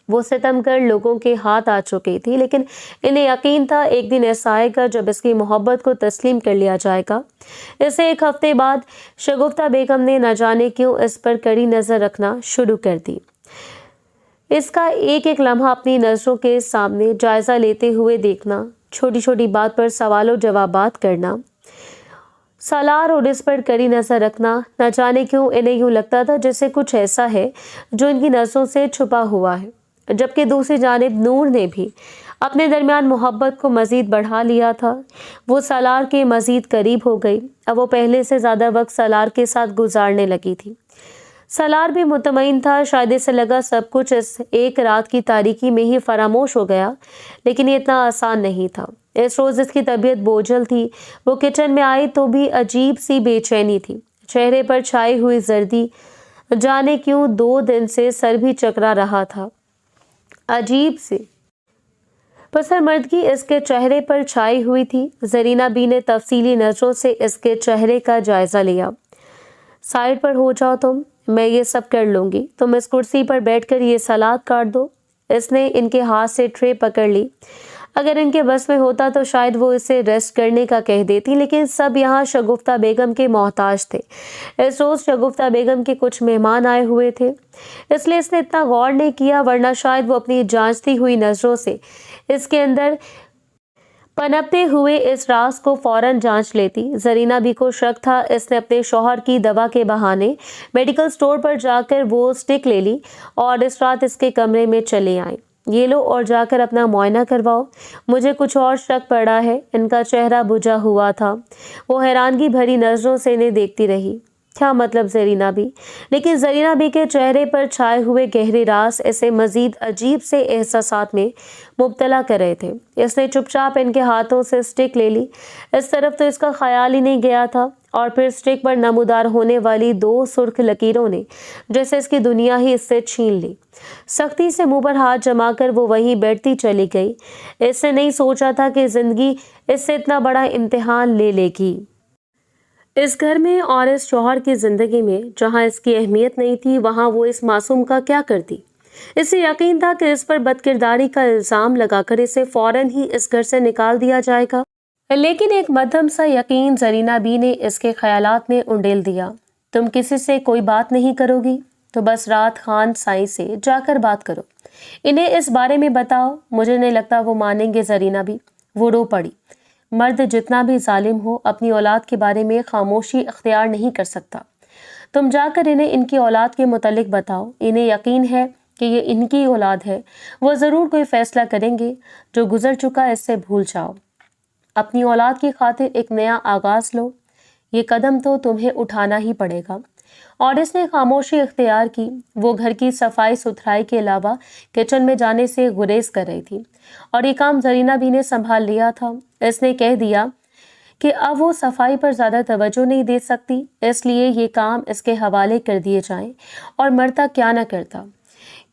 वो सितमगर लोगों के हाथ आ चुकी थी, लेकिन इन्हें यकीन था एक दिन ऐसा आएगा जब इसकी मोहब्बत को तस्लीम कर लिया जाएगा। इसे एक हफ्ते बाद शगुफ्ता बेगम ने न जाने क्यों इस पर कड़ी नज़र रखना शुरू कर दी। इसका एक एक लम्हा अपनी नज़रों के सामने जायज़ा लेते हुए देखना, छोटी छोटी बात पर सवालों जवाबात करना, सालार और इस पर कड़ी नज़र रखना। न जाने क्यों इन्हें यूँ लगता था जैसे कुछ ऐसा है जो इनकी नज़रों से छुपा हुआ है। जबकि दूसरी जानिब नूर ने भी अपने दरमियान मोहब्बत को मज़ीद बढ़ा लिया था। वो सालार के मज़ीद करीब हो गई। अब वो पहले से ज़्यादा वक्त सालार के साथ गुजारने लगी थी। सालार भी मुतमईन था। शायद इसे लगा सब कुछ इस एक रात की तारीकी में ही फरामोश हो गया, लेकिन ये इतना आसान नहीं था। इस रोज़ इसकी तबीयत बोझल थी। वो किचन में आई तो भी अजीब सी बेचैनी थी। चेहरे पर छाई हुई जर्दी, जाने क्यों 2 दिन से सर भी चकरा रहा था। अजीब सी पसरमर्दगी इसके चेहरे पर छाई हुई थी। जरीना बी ने तफसीली नज़रों से इसके चेहरे का जायज़ा लिया। साइड पर हो जाओ तुम, मैं ये सब कर लूँगी। तुम इस कुर्सी पर बैठकर ये सलाद काट दो। इसने इनके हाथ से ट्रे पकड़ ली। अगर इनके बस में होता तो शायद वो इसे रेस्ट करने का कह देती, लेकिन सब यहाँ शगुफ्ता बेगम के मोहताज थे। इस रोज़ शगुफ्ता बेगम के कुछ मेहमान आए हुए थे, इसलिए इसने इतना गौर नहीं किया, वरना शायद वो अपनी जांचती हुई नज़रों से इसके अंदर पनपते हुए इस राज को फौरन जांच लेती। जरीना बी को शक था। इसने अपने शौहर की दवा के बहाने मेडिकल स्टोर पर जाकर वो स्टिक ले ली और इस रात इसके कमरे में चले आई। ये लो और जाकर अपना मुआयना करवाओ। मुझे कुछ और शक पड़ा है। इनका चेहरा बुझा हुआ था। वो हैरानगी भरी नज़रों से इन्हें देखती रही। क्या मतलब जरीना बी? लेकिन जरीना बी के चेहरे पर छाए हुए गहरे राज इसे मजीद अजीब से एहसासात में मुब्तला कर रहे थे। इसने चुपचाप इनके हाथों से स्टिक ले ली। इस तरफ तो इसका ख्याल ही नहीं गया था। और फिर स्टिक पर नमूदार होने वाली 2 सुर्ख लकीरों ने जैसे इसकी दुनिया ही इससे छीन ली। सख्ती से मुंह पर हाथ जमाकर वो वहीं बैठती चली गई। इसने नहीं सोचा था कि जिंदगी इससे इतना बड़ा इम्तिहान ले लेगी। इस घर में और इस शौहर की जिंदगी में जहां इसकी अहमियत नहीं थी, वहां वो इस मासूम का क्या करती। इसे यकीन था कि इस पर बदकिरदारी का इल्जाम लगाकर इसे फौरन ही इस घर से निकाल दिया जाएगा, लेकिन एक मध्यम सा यकीन जरीना बी ने इसके ख्यालात में उंडेल दिया। तुम किसी से कोई बात नहीं करोगी तो बस रात खान साई से जाकर बात करो, इन्हें इस बारे में बताओ। मुझे नहीं लगता वो मानेंगे जरीना बी। वो रो पड़ी। मर्द जितना भी जालिम हो अपनी औलाद के बारे में खामोशी इख्तियार नहीं कर सकता। तुम जाकर इन्हें इनकी औलाद के मुतालिक बताओ। इन्हें यकीन है कि ये इनकी औलाद है। वो ज़रूर कोई फैसला करेंगे। जो गुजर चुका इससे भूल जाओ। अपनी औलाद की खातिर एक नया आगाज़ लो। ये कदम तो तुम्हें उठाना ही पड़ेगा। और इसने खामोशी इख्तियार की। वो घर की सफाई सुथराई के अलावा किचन में जाने से गुरेज कर रही थी और ये काम जरीना बी ने संभाल लिया था। इसने कह दिया कि अब वो सफाई पर ज़्यादा तवज्जो नहीं दे सकती, इसलिए ये काम इसके हवाले कर दिए जाएं। और मरता क्या न करता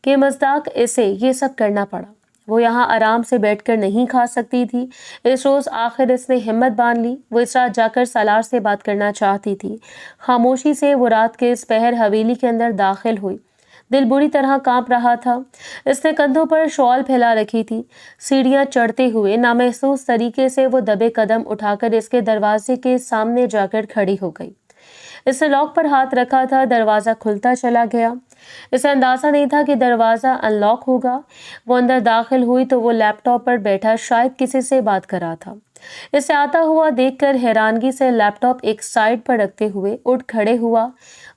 कि मज़दाक इसे ये सब करना पड़ा। वो यहाँ आराम से बैठकर नहीं खा सकती थी। इस रोज़ आखिर इसने हिम्मत बांध ली। वो इस रात जाकर सालार से बात करना चाहती थी। खामोशी से वो रात के इस पहर हवेली के अंदर दाखिल हुई। दिल बुरी तरह कांप रहा था। इसने कंधों पर शॉल फैला रखी थी। सीढ़ियाँ चढ़ते हुए नामहसूस तरीके से वो दबे कदम उठाकर इसके दरवाजे के सामने जाकर खड़ी हो गई। इसने लॉक पर हाथ रखा था। दरवाज़ा खुलता चला गया। इसे अंदाज़ा नहीं था कि दरवाज़ा अनलॉक होगा। वो अंदर दाखिल हुई तो वो लैपटॉप पर बैठा शायद किसी से बात कर रहा था। इसे आता हुआ देखकर हैरानगी से लैपटॉप एक साइड पर रखते हुए उठ खड़े हुआ।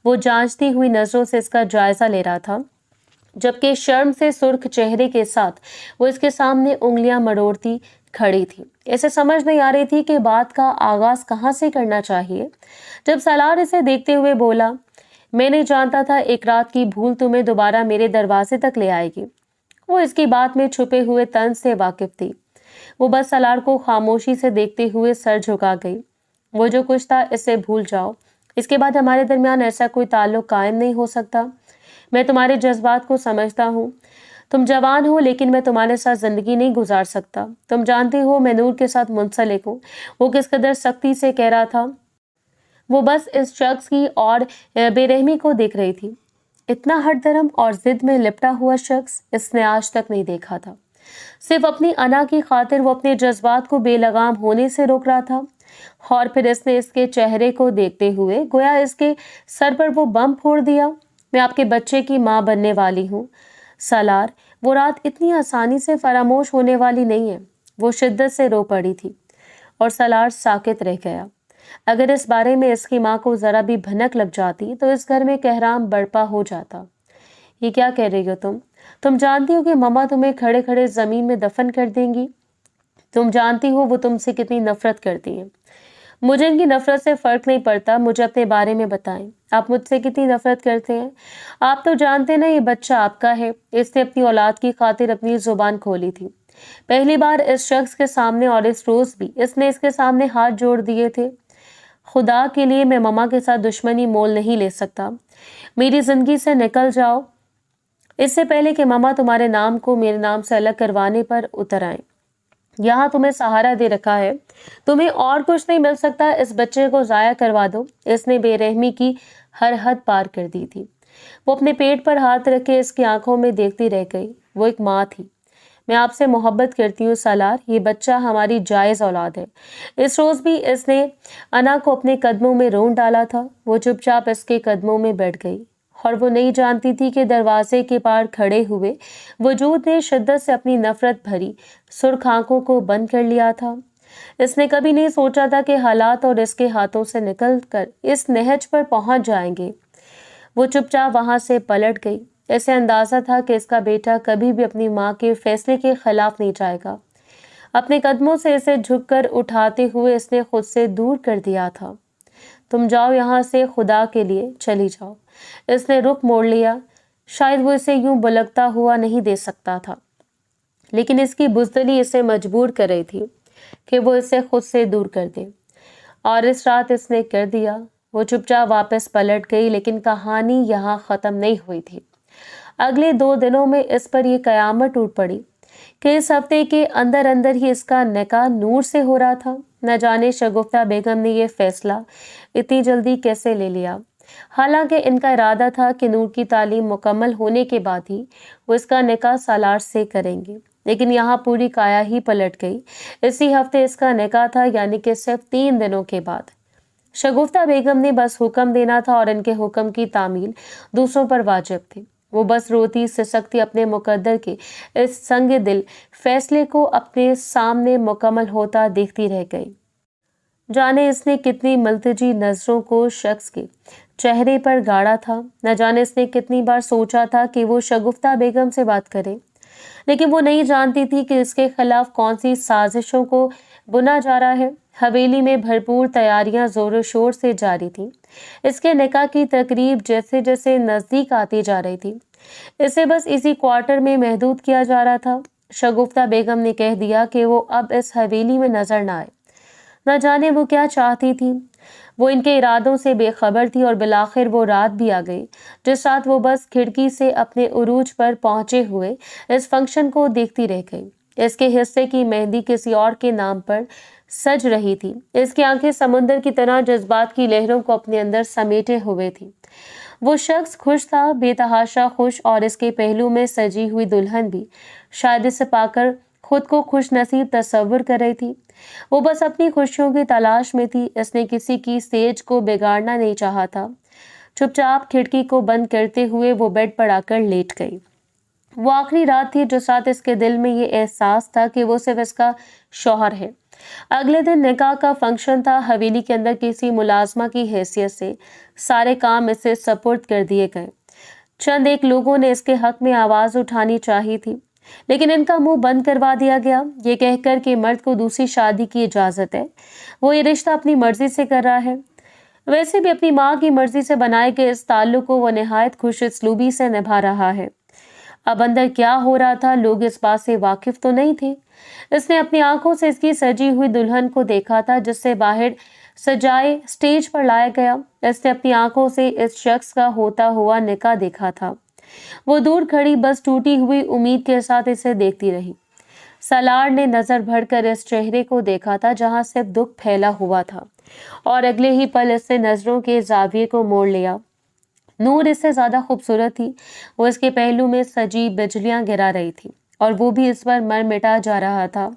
वो जांचती हुई नजरों से इसका जायजा ले रहा था, जबकि शर्म से सुर्ख चेहरे के साथ वो इसके सामने उंगलियां मरोड़ती खड़ी थी। इसे समझ नहीं आ रही थी कि बात का आगाज कहाँ से करना चाहिए। जब सालार इसे देखते हुए बोला, मैं नहीं जानता था एक रात की भूल तुम्हें दोबारा मेरे दरवाजे तक ले आएगी। वो इसकी बात में छुपे हुए तंज से वाकिफ थी। वो बस सालार को खामोशी से देखते हुए सर झुका गई। वो जो कुछ था इसे भूल जाओ, इसके बाद हमारे दरमियान ऐसा कोई ताल्लुक कायम नहीं हो सकता। मैं तुम्हारे जज्बात को समझता हूँ। तुम जवान हो, लेकिन मैं तुम्हारे साथ जिंदगी नहीं गुजार सकता। तुम जानते हो मैं नूर के साथ मुंसलिक हूँ। वो किस कदर सख्ती से कह रहा था। वो बस इस शख्स की और बेरहमी को देख रही थी। इतना हठधर्म और जिद में लिपटा हुआ शख्स इसने आज तक नहीं देखा था। सिर्फ अपनी अना की खातिर वो अपने जज्बात को बेलगाम होने से रोक रहा था। और फिर इसने इसके चेहरे को देखते हुए गोया इसके सर पर वो बम फोड़ दिया। मैं आपके बच्चे की माँ बनने वाली हूँ सालार। वो रात इतनी आसानी से फरामोश होने वाली नहीं है। वो शिद्दत से रो पड़ी थी और सालार साकित रह गया। अगर इस बारे में इसकी माँ को जरा भी भनक लग जाती तो इस घर में कहराम बर्पा हो जाता। ये क्या कह रही हो तुम जानती हो कि मम्मा तुम्हें खड़े खड़े जमीन में दफन कर देंगी। तुम जानती हो वो तुमसे कितनी नफरत करती हैं। मुझे इनकी नफरत से फर्क नहीं पड़ता। मुझे अपने बारे में बताएं, आप मुझसे कितनी नफरत करते हैं। आप तो जानते ना ये बच्चा आपका है। इसने अपनी औलाद की खातिर अपनी जुबान खोली थी पहली बार इस शख्स के सामने, और इस रोज भी इसने इसके सामने हाथ जोड़ दिए थे। खुदा के लिए मैं मम्मा के साथ दुश्मनी मोल नहीं ले सकता। मेरी जिंदगी से निकल जाओ इससे पहले कि मम्मा तुम्हारे नाम को मेरे नाम से अलग करवाने पर उतर आए। यहाँ तुम्हें सहारा दे रखा है, तुम्हें और कुछ नहीं मिल सकता। इस बच्चे को जाया करवा दो। इसने बेरहमी की हर हद पार कर दी थी। वो अपने पेट पर हाथ रख के इसकी आंखों में देखती रह गई। वो एक माँ थी। मैं आपसे मोहब्बत करती हूँ सालार। ये बच्चा हमारी जायज औलाद है। इस रोज भी इसने अना को अपने कदमों में रोन डाला था। वो चुपचाप इसके कदमों में बैठ गई और वो नहीं जानती थी कि दरवाजे के पार खड़े हुए वजूद ने शिद्दत से अपनी नफरत भरी सुर्ख आंखों को बंद कर लिया था। इसने कभी नहीं सोचा था कि हालात और इसके हाथों से निकल कर इस नहज पर पहुंच जाएंगे। वो चुपचाप वहां से पलट गई। ऐसे अंदाजा था कि इसका बेटा कभी भी अपनी माँ के फैसले के खिलाफ नहीं जाएगा। अपने कदमों से इसे झुककर उठाते हुए इसने खुद से दूर कर दिया था। तुम जाओ यहाँ से, खुदा के लिए चली जाओ। इसने रुख मोड़ लिया। शायद वो इसे यूं बुलकता हुआ नहीं दे सकता था, लेकिन इसकी बुज़दिली इसे मजबूर कर रही थी कि वो इसे खुद से दूर कर दे, और इस रात इसने कर दिया। वो चुपचाप वापस पलट गई, लेकिन कहानी यहाँ ख़त्म नहीं हुई थी। अगले 2 दिनों में इस पर यह कयामत टूट पड़ी कि इस हफ्ते के अंदर अंदर ही इसका निकाह नूर से हो रहा था। न जाने शगुफ्ता बेगम ने यह फैसला इतनी जल्दी कैसे ले लिया। हालांकि इनका इरादा था कि नूर की तालीम मुकम्मल होने के बाद ही वो इसका निकाह सालार से करेंगे, लेकिन यहाँ पूरी काया ही पलट गई। इसी हफ्ते इसका निकाह था, यानी कि सिर्फ 3 दिनों के बाद। शगुफ्ता बेगम ने बस हुक्म देना था और इनके हुक्म की तामील दूसरों पर वाजिब थी। वो बस रोती सिसकती अपने मुकद्दर के इस संग दिल फैसले को अपने सामने मुकम्मल होता देखती रह गई। जाने इसने कितनी मल्तजी नजरों को शख्स के चेहरे पर गाड़ा था। न जाने इसने कितनी बार सोचा था कि वो शगुफ्ता बेगम से बात करे, लेकिन वो नहीं जानती थी कि इसके खिलाफ कौन सी साजिशों को बुना जा रहा है। हवेली में भरपूर तैयारियां जोरों शोर से जारी थी। इसके निकाह की तकरीब जैसे जैसे नजदीक आती जा रही थी, इसे बस इसी क्वार्टर में महदूद किया जा रहा था। शगुफ्ता बेगम ने कह दिया कि वो अब इस हवेली में नजर न आए। न जाने वो क्या चाहती थी। वो इनके इरादों से बेखबर थी और बिलाखिर वो रात भी आ गई जिस रात वो बस खिड़की से अपने उरूज पर पहुंचे हुए इस फंक्शन को देखती रह गई। इसके हिस्से की मेहंदी किसी और के नाम पर सज रही थी। इसकी आंखें समुंदर की तरह जज्बात की लहरों को अपने अंदर समेटे हुए थी। वो शख्स खुश था, बेतहाशा खुश, और इसके पहलू में सजी हुई दुल्हन भी शायद इसे पाकर खुद को खुश नसीब तस्वर कर रही थी। वो बस अपनी खुशियों की तलाश में थी। इसने किसी की सेज को बिगाड़ना नहीं चाहा था। चुपचाप खिड़की को बंद करते हुए वो बेड पर आकर लेट गई। वो आखिरी रात थी जिस रात इसके दिल में ये एहसास था कि वो सिर्फ इसका शौहर है। अगले दिन निकाह का फंक्शन था। हवेली के अंदर किसी मुलाजमा की हैसियत से सारे काम इसे सपुर्द कर दिए गए। चंद एक लोगों ने इसके हक में आवाज उठानी चाहिए थी, लेकिन इनका मुंह बंद करवा दिया गया, ये कहकर कि मर्द को दूसरी शादी की इजाजत है, वो ये रिश्ता अपनी मर्जी से कर रहा है। वैसे भी अपनी माँ की मर्जी से बनाए गए इस ताल्लुक को वो निहायत खुश उसलूबी से निभा रहा है। अब अंदर क्या हो रहा था, लोग इस बात से वाकिफ तो नहीं थे। इसने अपनी आंखों से इसकी सजी हुई दुल्हन को देखा था, जिससे बाहर सजाए स्टेज पर लाया गया। इसने अपनी आंखों से इस शख्स का होता हुआ निकाह देखा था। वो दूर खड़ी बस टूटी हुई उम्मीद के साथ इसे देखती रही। सलार ने नजर भरकर इस चेहरे को देखा था जहां सिर्फ दुख फैला हुआ था, और अगले ही पल इसने नजरों के जाविये को मोड़ लिया। नूर इससे ज्यादा खूबसूरत थी। वो इसके पहलू में सजी बिजलियां गिरा रही थी, और वो भी इस पर मर मिटा जा रहा था।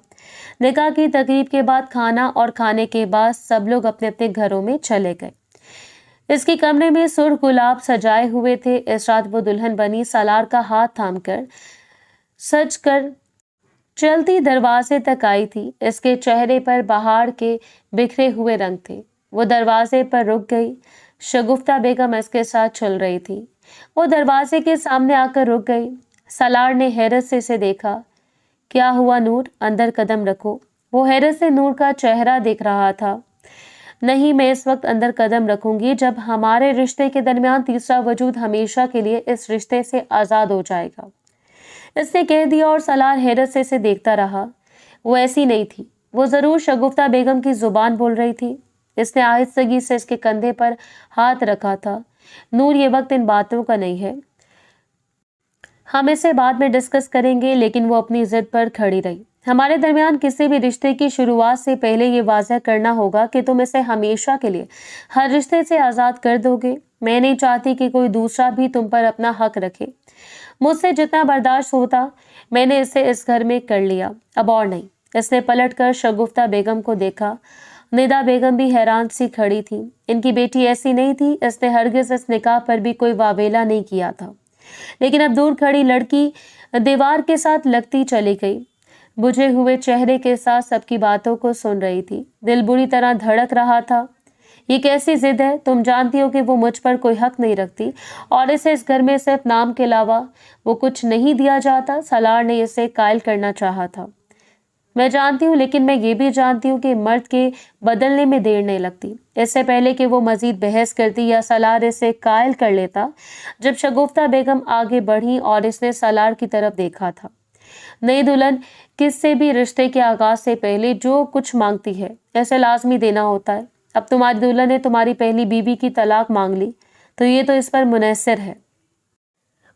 निकाह की तकरीब के बाद खाना, और खाने के बाद सब लोग अपने अपने घरों में चले गए। इसके कमरे में सुर्ख गुलाब सजाए हुए थे। इस रात वो दुल्हन बनी सलार का हाथ थामकर सज कर चलती दरवाजे तक आई थी। इसके चेहरे पर बहार के बिखरे हुए रंग थे। वो दरवाजे पर रुक गई। शगुफ्ता बेगम इसके साथ चल रही थी। वो दरवाजे के सामने आकर रुक गई। सलार ने हैरत से इसे देखा। क्या हुआ नूर, अंदर कदम रखो। वो हैरत से नूर का चेहरा देख रहा था। नहीं, मैं इस वक्त अंदर कदम रखूंगी जब हमारे रिश्ते के दरमियान तीसरा वजूद हमेशा के लिए इस रिश्ते से आजाद हो जाएगा, इसने कह दिया। और सलार हैरत से इसे देखता रहा। वो ऐसी नहीं थी। वो जरूर शगुफ्ता बेगम की जुबान बोल रही थी। इसने आहिस्तगी से इसके कंधे पर हाथ रखा था। नूर, ये वक्त इन बातों का नहीं है, हम इसे बाद में डिस्कस करेंगे। लेकिन वो अपनी जिद पर खड़ी रही। हमारे दरमियान किसी भी रिश्ते की शुरुआत से पहले ये वाज़ह करना होगा कि तुम इसे हमेशा के लिए हर रिश्ते से आज़ाद कर दोगे। मैं नहीं चाहती कि कोई दूसरा भी तुम पर अपना हक रखे। मुझसे जितना बर्दाश्त होता मैंने इसे इस घर में कर लिया, अब और नहीं। इसने पलटकर शगुफ्ता बेगम को देखा। निदा बेगम भी हैरान सी खड़ी थी। इनकी बेटी ऐसी नहीं थी। इसने हरगिज इस निकाह पर भी कोई वावेला नहीं किया था। लेकिन अब दूर खड़ी लड़की दीवार के साथ लगती चली गई। बुझे हुए चेहरे के साथ सबकी बातों को सुन रही थी। दिल बुरी तरह धड़क रहा था। ये कैसी जिद है? तुम जानती हो कि वो मुझ पर कोई हक नहीं रखती, और इसे इस घर में सिर्फ नाम के अलावा वो कुछ नहीं दिया जाता। सलार ने इसे कायल करना चाहा था। मैं जानती हूँ, लेकिन मैं ये भी जानती हूँ कि मर्द के बदलने में देर नहीं लगती। इससे पहले कि वो मजीद बहस करती या सलार इसे कायल कर लेता, जब शगुफ्ता बेगम आगे बढ़ी और इसने सलार की तरफ देखा था। नई दुल्हन किससे भी रिश्ते के आगाज से पहले जो कुछ मांगती है ऐसे लाजमी देना होता है। अब तुम्हारी दुल्हन ने तुम्हारी पहली बीवी की तलाक मांग ली, तो ये तो इस पर मुनहसर है।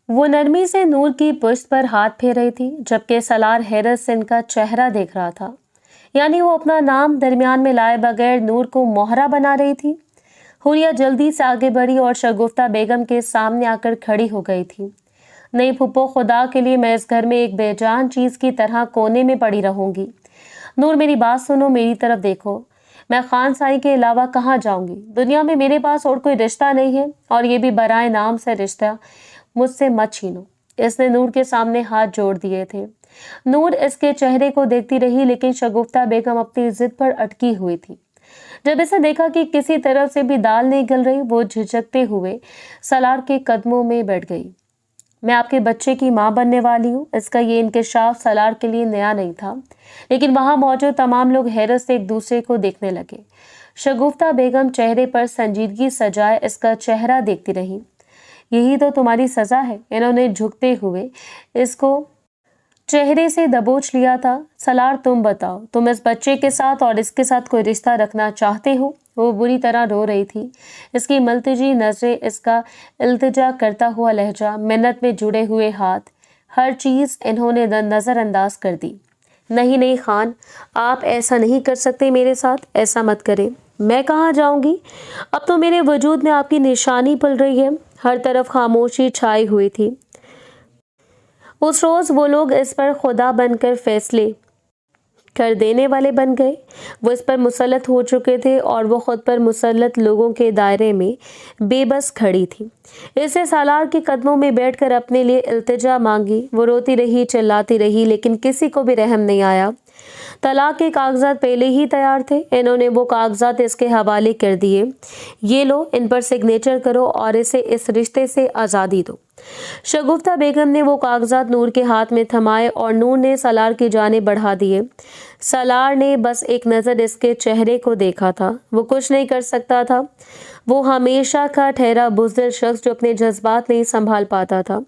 वो नरमी से नूर की पुश्त पर हाथ फेर रही थी, जबकि सलार हैरत से इनका चेहरा देख रहा था। यानी वो अपना नाम दरमियान में लाए बगैर नूर को मोहरा बना रही थी। हुरिया जल्दी से आगे बढ़ी और शगुफ्ता बेगम के सामने आकर खड़ी हो गई थी। नहीं फुप्पो, खुदा के लिए मैं इस घर में एक बेजान चीज की तरह कोने में पड़ी रहूंगी। नूर, मेरी बात सुनो, मेरी तरफ देखो। मैं खान साई के अलावा कहाँ जाऊंगी? दुनिया में मेरे पास और कोई रिश्ता नहीं है, और ये भी बराए नाम से रिश्ता मुझसे मत छीनो। इसने नूर के सामने हाथ जोड़ दिए थे। नूर इसके चेहरे को देखती रही, लेकिन शगुफ्ता बेगम अपनी जिद पर अटकी हुई थी। जब इसे देखा कि किसी तरफ से भी दाल नहीं गल रही, वो झिझकते हुए सलार के कदमों में बैठ गई। मैं आपके बच्चे की माँ बनने वाली हूँ। इसका ये इंकशाफ सलार के लिए नया नहीं था, लेकिन वहां मौजूद तमाम लोग हैरत से एक दूसरे को देखने लगे। शगुफ्ता बेगम चेहरे पर संजीदगी सजाए इसका चेहरा देखती रही। यही तो तुम्हारी सजा है। इन्होंने झुकते हुए इसको चेहरे से दबोच लिया था। सलार, तुम बताओ, तुम इस बच्चे के साथ और इसके साथ कोई रिश्ता रखना चाहते हो? वो बुरी तरह रो रही थी। इसकी मलतजी नजरें, इसका इल्तिजा करता हुआ लहजा, मिन्नत में जुड़े हुए हाथ, हर चीज इन्होंने नजरअंदाज कर दी। नहीं नहीं खान, आप ऐसा नहीं कर सकते मेरे साथ। ऐसा मत करें। मैं कहाँ जाऊंगी? अब तो मेरे वजूद में आपकी निशानी पल रही है। हर तरफ खामोशी छाई हुई थी। उस रोज वो लोग इस पर खुदा बनकर फैसले कर देने वाले बन गए। वो इस पर मुसल्लत हो चुके थे और वो खुद पर मुसल्लत लोगों के दायरे में बेबस खड़ी थी। इससे सालार के कदमों में बैठकर अपने लिए इल्तिजा मांगी। वो रोती रही, चिल्लाती रही, लेकिन किसी को भी रहम नहीं आया। तलाक के कागजात पहले ही तैयार थे। इन्होंने वो कागजात इसके हवाले कर दिए। ये लो, इन पर सिग्नेचर करो और इसे इस रिश्ते से आज़ादी दो। शगुफ्ता बेगम ने वो कागजात नूर के हाथ में थमाए और नूर ने सालार की जाने बढ़ा दिए। सालार ने बस एक नज़र इसके चेहरे को देखा था। वो कुछ नहीं कर सकता था। वो हमेशा का ठहरा बुज़दिल शख्स जो अपने जज्बात नहीं संभाल पाता था।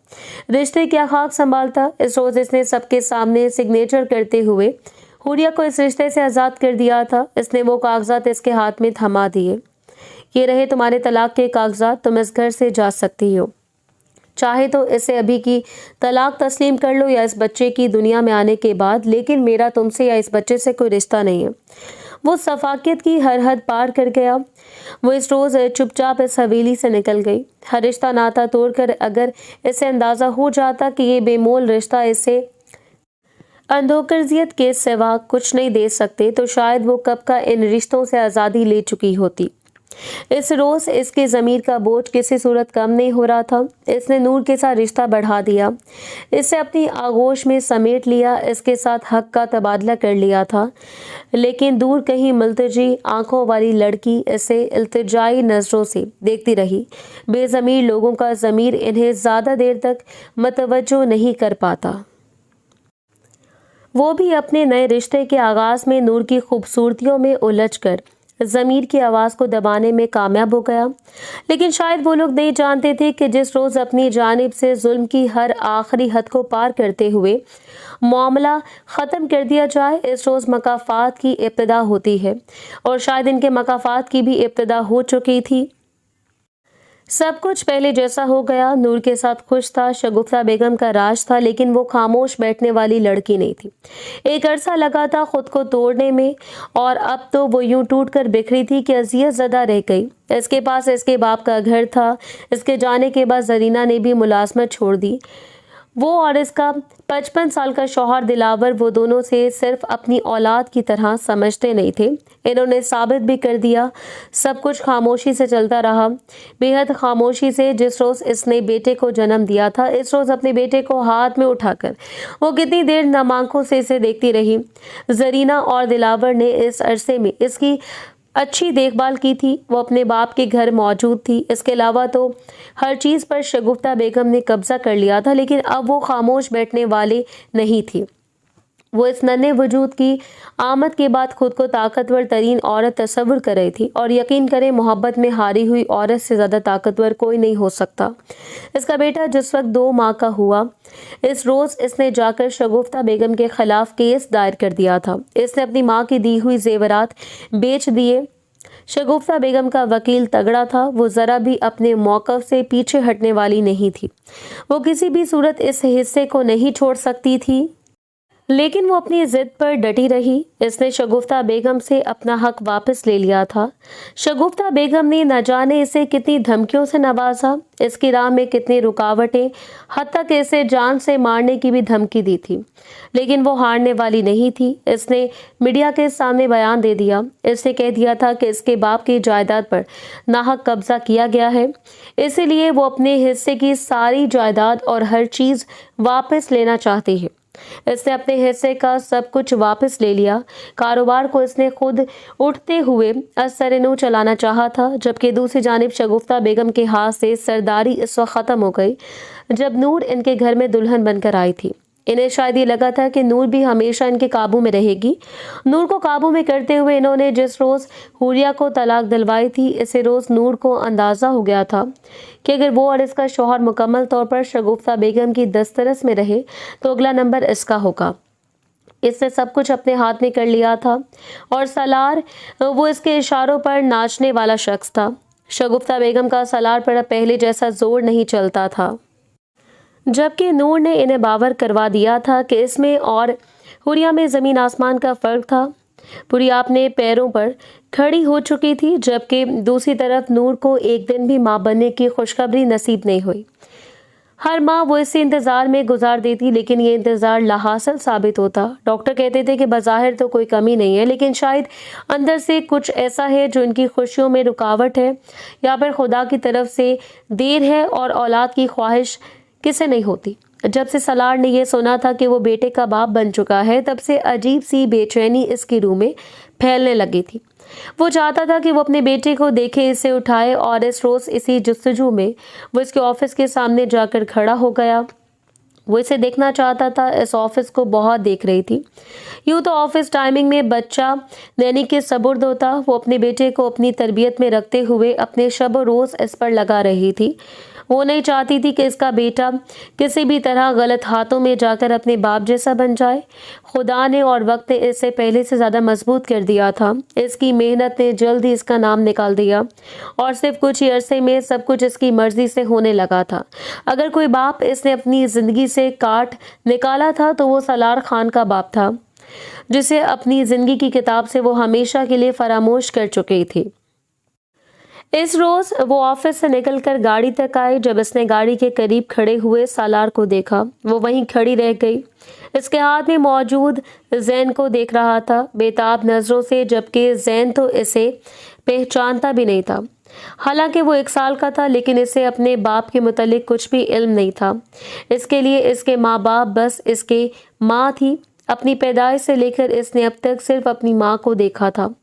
रिश्ते क्या खाक संभालता। इस रोज़ इसने सबके सामने सिग्नेचर करते हुए हुरिया को इस रिश्ते से आज़ाद कर दिया था। इसने वो कागजात इसके हाथ में थमा दिए। ये रहे तुम्हारे तलाक के कागजात, तुम इस घर से जा सकती हो। चाहे तो इसे अभी की तलाक तस्लीम कर लो या इस बच्चे की दुनिया में आने के बाद, लेकिन मेरा तुमसे या इस बच्चे से कोई रिश्ता नहीं है। वो सफाकियत की हर हद पार कर गया। वो इस रोज़ चुपचाप इस हवेली से निकल गई। हर रिश्ता नाता तोड़कर अगर इसे अंदाज़ा हो जाता कि ये बेमोल रिश्ता इसे अंधोकर्जियत के सिवा कुछ नहीं दे सकते, तो शायद वो कब का इन रिश्तों से आज़ादी ले चुकी होती। इस रोज़ इसके ज़मीर का बोझ किसी सूरत कम नहीं हो रहा था। इसने नूर के साथ रिश्ता बढ़ा दिया, इसे अपनी आगोश में समेट लिया, इसके साथ हक का तबादला कर लिया था। लेकिन दूर कहीं मुल्तजी आंखों वाली लड़की इसे इल्तिजाई नज़रों से देखती रही। बेज़मीर लोगों का ज़मीर इन्हें ज़्यादा देर तक मतवज्जो नहीं कर पाता। वो भी अपने नए रिश्ते के आगाज़ में नूर की खूबसूरतियों में उलझकर ज़मीर की आवाज़ को दबाने में कामयाब हो गया। लेकिन शायद वो लोग नहीं जानते थे कि जिस रोज़ अपनी जानिब से जुल्म की हर आखिरी हद को पार करते हुए मामला ख़त्म कर दिया जाए, इस रोज़ मकाफ़ात की इब्तिदा होती है। और शायद इनके मकाफ़ात की भी इब्तिदा हो चुकी थी। सब कुछ पहले जैसा हो गया। नूर के साथ खुश था, शगुफ्ता बेगम का राज था, लेकिन वो खामोश बैठने वाली लड़की नहीं थी। एक अरसा लगा था खुद को तोड़ने में, और अब तो वो यूं टूट कर बिखरी थी कि अज़ियत ज़दा रह गई। इसके पास इसके बाप का घर था। इसके जाने के बाद ज़रीना ने भी मुलाजमत छोड़ दी। वो और इसका 55 साल का शौहर दिलावर वो दोनों से सिर्फ अपनी औलाद की तरह समझते नहीं थे। इन्होंने साबित भी कर दिया। सब कुछ खामोशी से चलता रहा, बेहद खामोशी से। जिस रोज़ इसने बेटे को जन्म दिया था, इस रोज़ अपने बेटे को हाथ में उठाकर वो कितनी देर नम आंखों से इसे देखती रही। ज़रीना और दिलावर ने इस अरसे में इसकी अच्छी देखभाल की थी। वो अपने बाप के घर मौजूद थी। इसके अलावा तो हर चीज़ पर शगुफ्ता बेगम ने कब्जा कर लिया था, लेकिन अब वो खामोश बैठने वाले नहीं थी। वो इस नन्हे वजूद की आमद के बाद खुद को ताकतवर तरीन औरत तस्वुर कर रही थी, और यकीन करें मोहब्बत में हारी हुई औरत से ज़्यादा ताकतवर कोई नहीं हो सकता। इसका बेटा जिस वक्त 2 माह का हुआ, इस रोज़ इसने जाकर शगुफ्ता बेगम के खिलाफ केस दायर कर दिया था। इसने अपनी माँ की दी हुई जेवरात बेच दिए। शगुफ्ता बेगम का वकील तगड़ा था। वो ज़रा भी अपने मौक़िफ़ से पीछे हटने वाली नहीं थी। वो किसी भी सूरत इस हिस्से को नहीं छोड़ सकती थी, लेकिन वो अपनी जिद पर डटी रही। इसने शगुफ्ता बेगम से अपना हक वापस ले लिया था। शगुफ्ता बेगम ने न जाने इसे कितनी धमकियों से नवाजा, इसकी राह में कितनी रुकावटें, हत्ता कि इसे जान से मारने की भी धमकी दी थी, लेकिन वो हारने वाली नहीं थी। इसने मीडिया के सामने बयान दे दिया। इसने कह दिया था कि इसके बाप की जायदाद पर नाहक कब्जा किया गया है, इसीलिए वो अपने हिस्से की सारी जायदाद और हर चीज़ वापस लेना चाहती है। इसने अपने हिस्से का सब कुछ वापस ले लिया। कारोबार को इसने खुद उठते हुए असरनो चलाना चाहा था, जबकि दूसरी जानिब शगुफ्ता बेगम के हाथ से सरदारी इस वक्त ख़त्म हो गई जब नूर इनके घर में दुल्हन बनकर आई थी। इन्हें शायद ये लगा था कि नूर भी हमेशा इनके काबू में रहेगी। नूर को काबू में करते हुए इन्होंने जिस रोज़ हुरिया को तलाक दिलवाई थी, इसे रोज़ नूर को अंदाज़ा हो गया था कि अगर वो और इसका शौहर मुकम्मल तौर पर शगुफ्ता बेगम की दस्तरस में रहे तो अगला नंबर इसका होगा। इसने सब कुछ अपने हाथ में कर लिया था, और सालार वो इसके इशारों पर नाचने वाला शख्स था। शगुफ्ता बेगम का सालार पर अब पहले जैसा जोर नहीं चलता था, जबकि नूर ने इन्हें बावर करवा दिया था कि इसमें और हुरिया में ज़मीन आसमान का फ़र्क था। हुरिया अपने पैरों पर खड़ी हो चुकी थी, जबकि दूसरी तरफ नूर को एक दिन भी माँ बनने की खुशखबरी नसीब नहीं हुई। हर माँ वो इसी इंतज़ार में गुजार देती, लेकिन ये इंतज़ार लाहासिल साबित होता। डॉक्टर कहते थे कि बज़ाहिर तो कोई कमी नहीं है, लेकिन शायद अंदर से कुछ ऐसा है जो इनकी खुशियों में रुकावट है, या फिर खुदा की तरफ से देर है। और औलाद की ख्वाहिश किसे नहीं होती। जब से सलार ने यह सुना था कि वो बेटे का बाप बन चुका है, तब से अजीब सी बेचैनी इसकी रूह में फैलने लगी थी। वो चाहता था कि वो अपने बेटे को देखे, इसे उठाए, और इस रोज इसी जुस्तजू में वो इसके ऑफिस के सामने जाकर खड़ा हो गया। वो इसे देखना चाहता था, इस ऑफिस को बहुत देख रही थी। यूँ तो ऑफिस टाइमिंग में बच्चा नैनी के सपुर्द होता। वो अपने बेटे को अपनी तरबियत में रखते हुए अपने शब रोज़ इस पर लगा रही थी। वो नहीं चाहती थी कि इसका बेटा किसी भी तरह गलत हाथों में जाकर अपने बाप जैसा बन जाए। खुदा ने और वक्त ने इसे पहले से ज़्यादा मजबूत कर दिया था। इसकी मेहनत ने जल्द ही इसका नाम निकाल दिया, और सिर्फ कुछ ही अरसे में सब कुछ इसकी मर्जी से होने लगा था। अगर कोई बाप इसने अपनी ज़िंदगी से काट निकाला था तो वो सलार खान का बाप था, जिसे अपनी ज़िंदगी की किताब से वो हमेशा के लिए फरामोश कर चुकी थी। इस रोज वो ऑफिस से निकलकर गाड़ी तक आई। जब इसने गाड़ी के करीब खड़े हुए सालार को देखा, वो वहीं खड़ी रह गई। इसके हाथ में मौजूद जैन को देख रहा था बेताब नजरों से, जबकि जैन तो इसे पहचानता भी नहीं था। हालांकि वो 1 साल का था, लेकिन इसे अपने बाप के मुतालिक कुछ भी इल्म नहीं था। इसके लिए इसके माँ बाप बस इसके माँ थी। अपनी पैदाइश से लेकर इसने अब तक सिर्फ अपनी माँ को देखा था।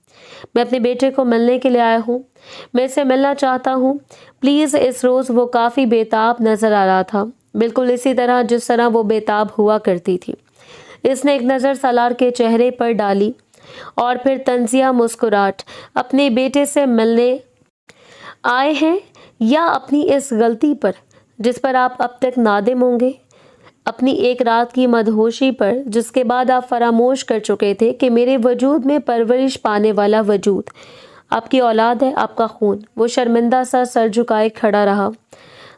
मैं अपने बेटे को मिलने के लिए आया हूँ, मैं इसे मिलना चाहता हूँ, प्लीज़। इस रोज़ वो काफ़ी बेताब नज़र आ रहा था, बिल्कुल इसी तरह जिस तरह वो बेताब हुआ करती थी। इसने एक नज़र सलार के चेहरे पर डाली और फिर तंजिया मुस्कुराहट। अपने बेटे से मिलने आए हैं, या अपनी इस गलती पर जिस पर आप अब तक नादिम होंगे, अपनी एक रात की मदहोशी पर जिसके बाद आप फरामोश कर चुके थे कि मेरे वजूद में परवरिश पाने वाला वजूद आपकी औलाद है, आपका खून। वो शर्मिंदा सा सर झुकाए खड़ा रहा।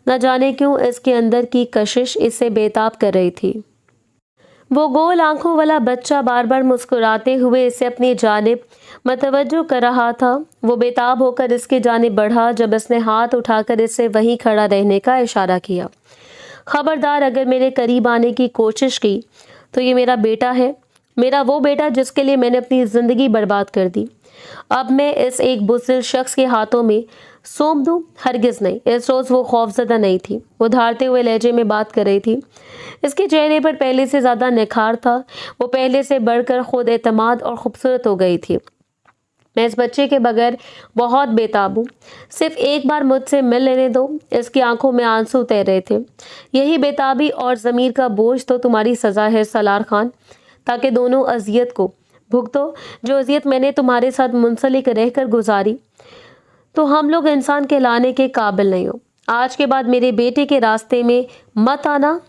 न जाने क्यों इसके अंदर की कशिश इसे बेताब कर रही थी। वो गोल आंखों वाला बच्चा बार बार मुस्कुराते हुए इसे अपनी जानिब मतवज्जो कर रहा था। वो बेताब होकर इसके जानिब बढ़ा जब इसने हाथ उठाकर इसे वहीं खड़ा रहने का इशारा किया। खबरदार, अगर मेरे करीब आने की कोशिश की तो ये मेरा बेटा है, मेरा वो बेटा जिसके लिए मैंने अपनी ज़िंदगी बर्बाद कर दी। अब मैं इस एक बुज़दिल शख्स के हाथों में सौंप दूँ? हरगिज़ नहीं। इस रोज़ वो खौफज़दा नहीं थी, वो धारते हुए लहजे में बात कर रही थी। इसके चेहरे पर पहले से ज़्यादा निखार था। वो पहले से बढ़कर खुद एतमाद और खूबसूरत हो गई थी। मैं इस बच्चे के बगैर बहुत बेताब हूँ, सिर्फ एक बार मुझसे मिल लेने दो। इसकी आंखों में आंसू तैर रहे थे। यही बेताबी और ज़मीर का बोझ तो तुम्हारी सज़ा है सलार खान, ताकि दोनों अजियत को भुगतो जो अजियत मैंने तुम्हारे साथ मुंसलिक रहकर गुजारी। तो हम लोग इंसान कहलाने के काबिल नहीं हो। आज के बाद मेरे बेटे के रास्ते में मत आना,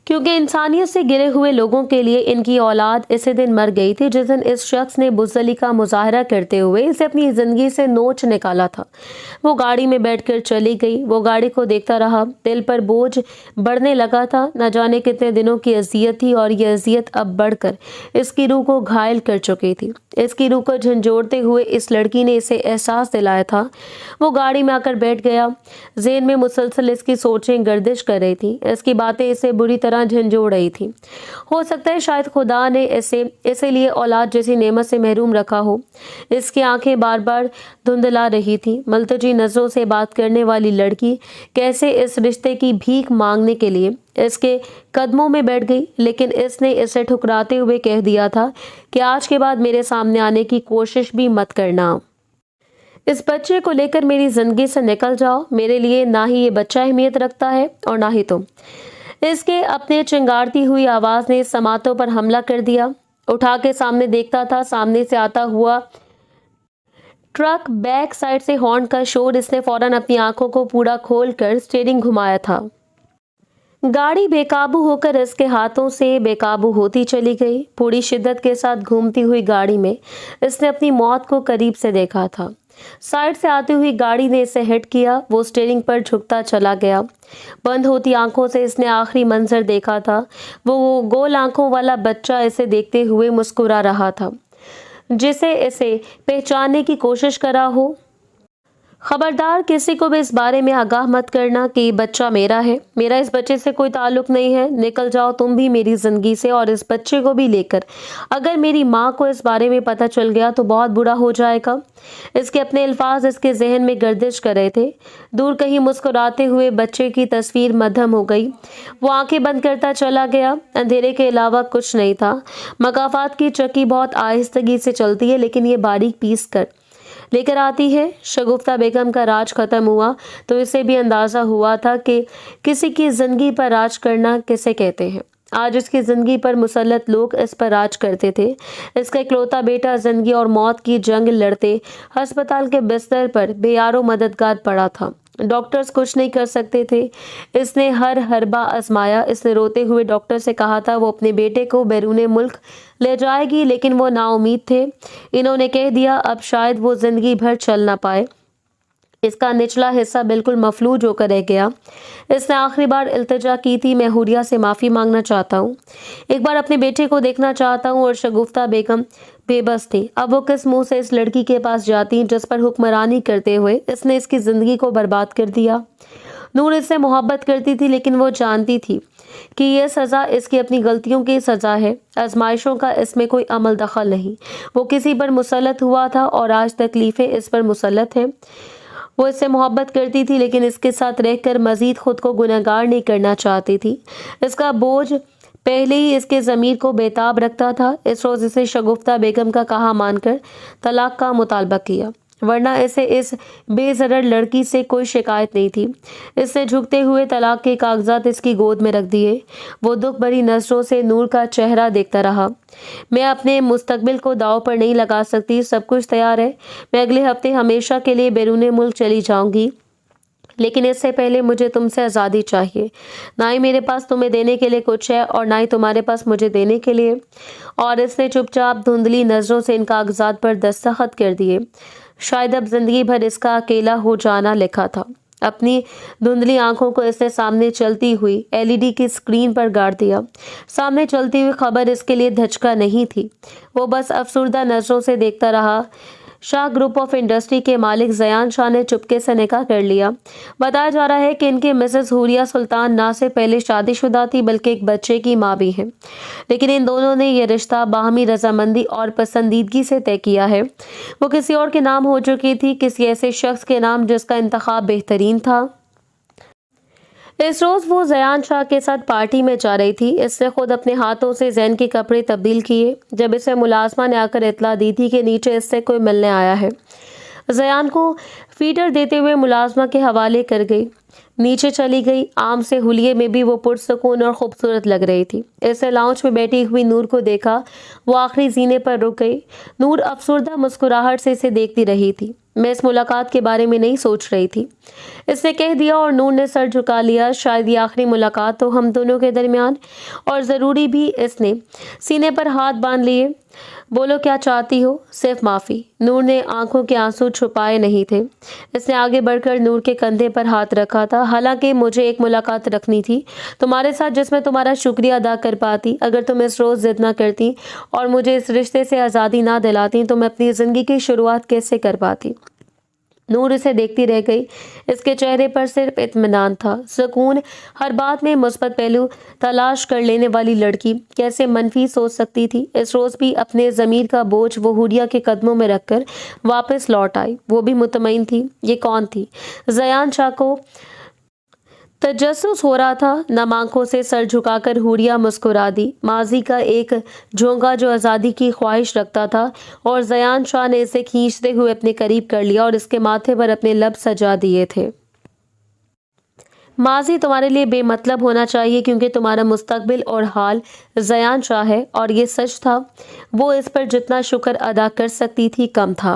क्योंकि इंसानियत से गिरे हुए लोगों के लिए इनकी औलाद इसी दिन मर गई थी जिस दिन इस शख्स ने बुज़दिली का मुजाहरा करते हुए इसे अपनी ज़िंदगी से नोच निकाला था। वो गाड़ी में बैठकर चली गई। वो गाड़ी को देखता रहा। दिल पर बोझ बढ़ने लगा था। न जाने कितने दिनों की अजियत थी, और ये अजियत अब बढ़कर इसकी रूह को घायल कर चुकी थी। इसकी रूह को झंझोड़ते हुए इस लड़की ने इसे एहसास दिलाया था। वो गाड़ी में आकर बैठ गया। ज़हन में मुसलसल इसकी सोचें गर्दिश कर रही थी। इसकी बातें इसे बुरी तरह झंझोड़ रही थी। हो सकता है शायद खुदा ने इसीलिए औलाद जैसी नेमत से महरूम रखा हो। इसकी आंखें बार बार धुंधला रही थी। मलतजी नजरों से बात करने वाली लड़की कैसे इस रिश्ते की भीख मांगने के लिए इसके कदमों में बैठ गई, लेकिन इसने इसे ठुकराते हुए कह दिया था कि आज के बाद मेरे सामने आने की कोशिश भी मत करना। इस बच्चे को लेकर मेरी जिंदगी से निकल जाओ। मेरे लिए ना ही ये बच्चा अहमियत रखता है और ना ही तुम। इसके अपने चिंगारती हुई आवाज ने समातों पर हमला कर दिया। उठा के सामने देखता था, सामने से आता हुआ ट्रक, बैक साइड से हॉर्न का शोर। इसने फौरन अपनी आंखों को पूरा खोलकर स्टीयरिंग घुमाया था। गाड़ी बेकाबू होकर इसके हाथों से बेकाबू होती चली गई। पूरी शिद्दत के साथ घूमती हुई गाड़ी में इसने अपनी मौत को करीब से देखा था। साइड से आती हुई गाड़ी ने इसे हिट किया। वो स्टीयरिंग पर झुकता चला गया। बंद होती आंखों से इसने आखिरी मंजर देखा था। वो गोल आंखों वाला बच्चा इसे देखते हुए मुस्कुरा रहा था, जिसे इसे पहचानने की कोशिश करा हो। खबरदार किसी को भी इस बारे में आगाह मत करना कि बच्चा मेरा है, मेरा इस बच्चे से कोई ताल्लुक नहीं है, निकल जाओ तुम भी मेरी जिंदगी से और इस बच्चे को भी लेकर। अगर मेरी माँ को इस बारे में पता चल गया तो बहुत बुरा हो जाएगा। इसके अपने अल्फाज इसके जहन में गर्दिश कर रहे थे। दूर कहीं मुस्कुराते हुए बच्चे की तस्वीर मद्धम हो गई। वो आंखें बंद करता चला गया। अंधेरे के अलावा कुछ नहीं था। मकाफात की चक्की बहुत आहिस्तगी से चलती है, लेकिन ये बारीक पीस कर लेकर आती है। शगुफ्ता बेगम का राज खत्म हुआ तो इसे भी अंदाजा हुआ था कि किसी की जिंदगी पर राज करना किसे कहते हैं। आज इसकी जिंदगी पर मुसल्लत लोग इस पर राज करते थे। इसका इकलौता बेटा जिंदगी और मौत की जंग लड़ते अस्पताल के बिस्तर पर बेयारो मददगार पड़ा था। डॉक्टर्स कुछ नहीं कर सकते थे। इसने हर हरबा आजमाया। इसने रोते हुए डॉक्टर से कहा था वो अपने बेटे को बैरूने मुल्क ले जाएगी, लेकिन वो नाउम्मीद थे। इन्होंने कह दिया अब शायद वो जिंदगी भर चल ना पाए। इसका निचला हिस्सा बिल्कुल मफलूज होकर रह गया। इसने आखिरी बार इल्तिजा की थी, मैं हुरिया से माफ़ी मांगना चाहता हूँ, एक बार अपने बेटे को देखना चाहता हूँ। और शगुफ्ता बेगम बेबस थी। अब वो किस मुंह से इस लड़की के पास जाती जिस पर हुक्मरानी करते हुए इसने इसकी ज़िंदगी को बर्बाद कर दिया। नूर इससे मोहब्बत करती थी, लेकिन वो जानती थी कि यह सज़ा इसकी अपनी गलतियों की सज़ा है। आजमाइशों का इसमें कोई अमल दखल नहीं। वो किसी पर मुसल्लत हुआ था और आज तकलीफ़ें इस पर मुसल्लत हैं। वो इससे मोहब्बत करती थी, लेकिन इसके साथ रहकर मज़ीद खुद को गुनहगार नहीं करना चाहती थी। इसका बोझ पहले ही इसके ज़मीर को बेताब रखता था। इस रोज़ इसे शगुफ्ता बेगम का कहा मानकर तलाक का मुतालबा किया, वरना इसे इस बेज़रर लड़की से कोई शिकायत नहीं थी। इसने झुकते हुए तलाक के कागजात इसकी गोद में रख दिए। वो दुख भरी नज़रों से नूर का चेहरा देखता रहा। मैं अपने मुस्तकबिल को दांव पर नहीं लगा सकती। सब कुछ तैयार है। मैं अगले हफ्ते हमेशा के लिए बैरूने मुल्क चली जाऊंगी, लेकिन इससे पहले मुझे तुमसे आज़ादी चाहिए। ना ही मेरे पास तुम्हें देने के लिए कुछ है और ना ही तुम्हारे पास मुझे देने के लिए। और इसने चुपचाप धुंधली नज़रों से इन कागजात पर दस्तखत कर दिए। शायद अब जिंदगी भर इसका अकेला हो जाना लिखा था। अपनी धुंधली आंखों को इसने सामने चलती हुई एलईडी की स्क्रीन पर गाड़ दिया। सामने चलती हुई खबर इसके लिए धचका नहीं थी। वो बस अफसुर्दा नज़रों से देखता रहा। शाह ग्रुप ऑफ इंडस्ट्री के मालिक ज़यान शाह ने चुपके से निकाह कर लिया। बताया जा रहा है कि इनकी मिसेस हुरिया सुल्तान ना से पहले शादीशुदा थी, बल्कि एक बच्चे की माँ भी है। लेकिन इन दोनों ने यह रिश्ता बाहमी रजामंदी और पसंदीदगी से तय किया है। वो किसी और के नाम हो चुकी थी, किसी ऐसे शख्स के नाम जिसका इंतखाब बेहतरीन था। इस रोज़ वो ज़यान शाह के साथ पार्टी में जा रही थी। इसने खुद अपने हाथों से जैन के कपड़े तब्दील किए। जब इसे मुलाजमा ने आकर इतला दी थी कि नीचे इससे कोई मिलने आया है, ज़यान को फीडर देते हुए मुलाजमा के हवाले कर गई। नीचे चली गई। आम से हुलिये में भी वो पुरसकून और खूबसूरत लग रही थी। ऐसे लाउंज में बैठी हुई नूर को देखा। वो आखिरी जीने पर रुक गई। नूर अफसुर्दा मुस्कुराहट से इसे देखती रही थी। मैं इस मुलाकात के बारे में नहीं सोच रही थी, इसने कह दिया और नूर ने सर झुका लिया। शायद ये आखिरी मुलाकात हो हम दोनों के दरमियान, और ज़रूरी भी। इसने सीने पर हाथ बांध लिए। बोलो क्या चाहती हो? सिर्फ माफ़ी। नूर ने आंखों के आंसू छुपाए नहीं थे। इसने आगे बढ़कर नूर के कंधे पर हाथ रखा था। हालांकि मुझे एक मुलाकात रखनी थी तुम्हारे साथ, जिसमें तुम्हारा शुक्रिया अदा कर पाती। अगर तुम इस रोज़ जिद ना करती और मुझे इस रिश्ते से आज़ादी ना दिलाती तो मैं अपनी ज़िंदगी की शुरुआत कैसे कर पाती। नूर इसे देखती रह गई। इसके चेहरे पर सिर्फ इत्मीनान था, सुकून। हर बात में मुस्बत पहलू तलाश कर लेने वाली लड़की कैसे मनफी सोच सकती थी। इस रोज़ भी अपने ज़मीर का बोझ वो हुरिया के कदमों में रखकर वापस लौट आई। वो भी मुतमईन थी। ये कौन थी? ज़यान शाह को तजस्सुस हो रहा था। नम आंखों से सर झुकाकर हुरिया मुस्कुरा दी। माजी का एक झोंका जो आज़ादी की ख्वाहिश रखता था, और ज़यान शाह ने इसे खींचते हुए अपने करीब कर लिया और इसके माथे पर अपने लब सजा दिए थे। माजी तुम्हारे लिए बेमतलब होना चाहिए, क्योंकि तुम्हारा मुस्तकबिल और हाल ज़यान शाह है। और ये सच था। वो इस पर जितना शुक्र अदा कर सकती थी कम था।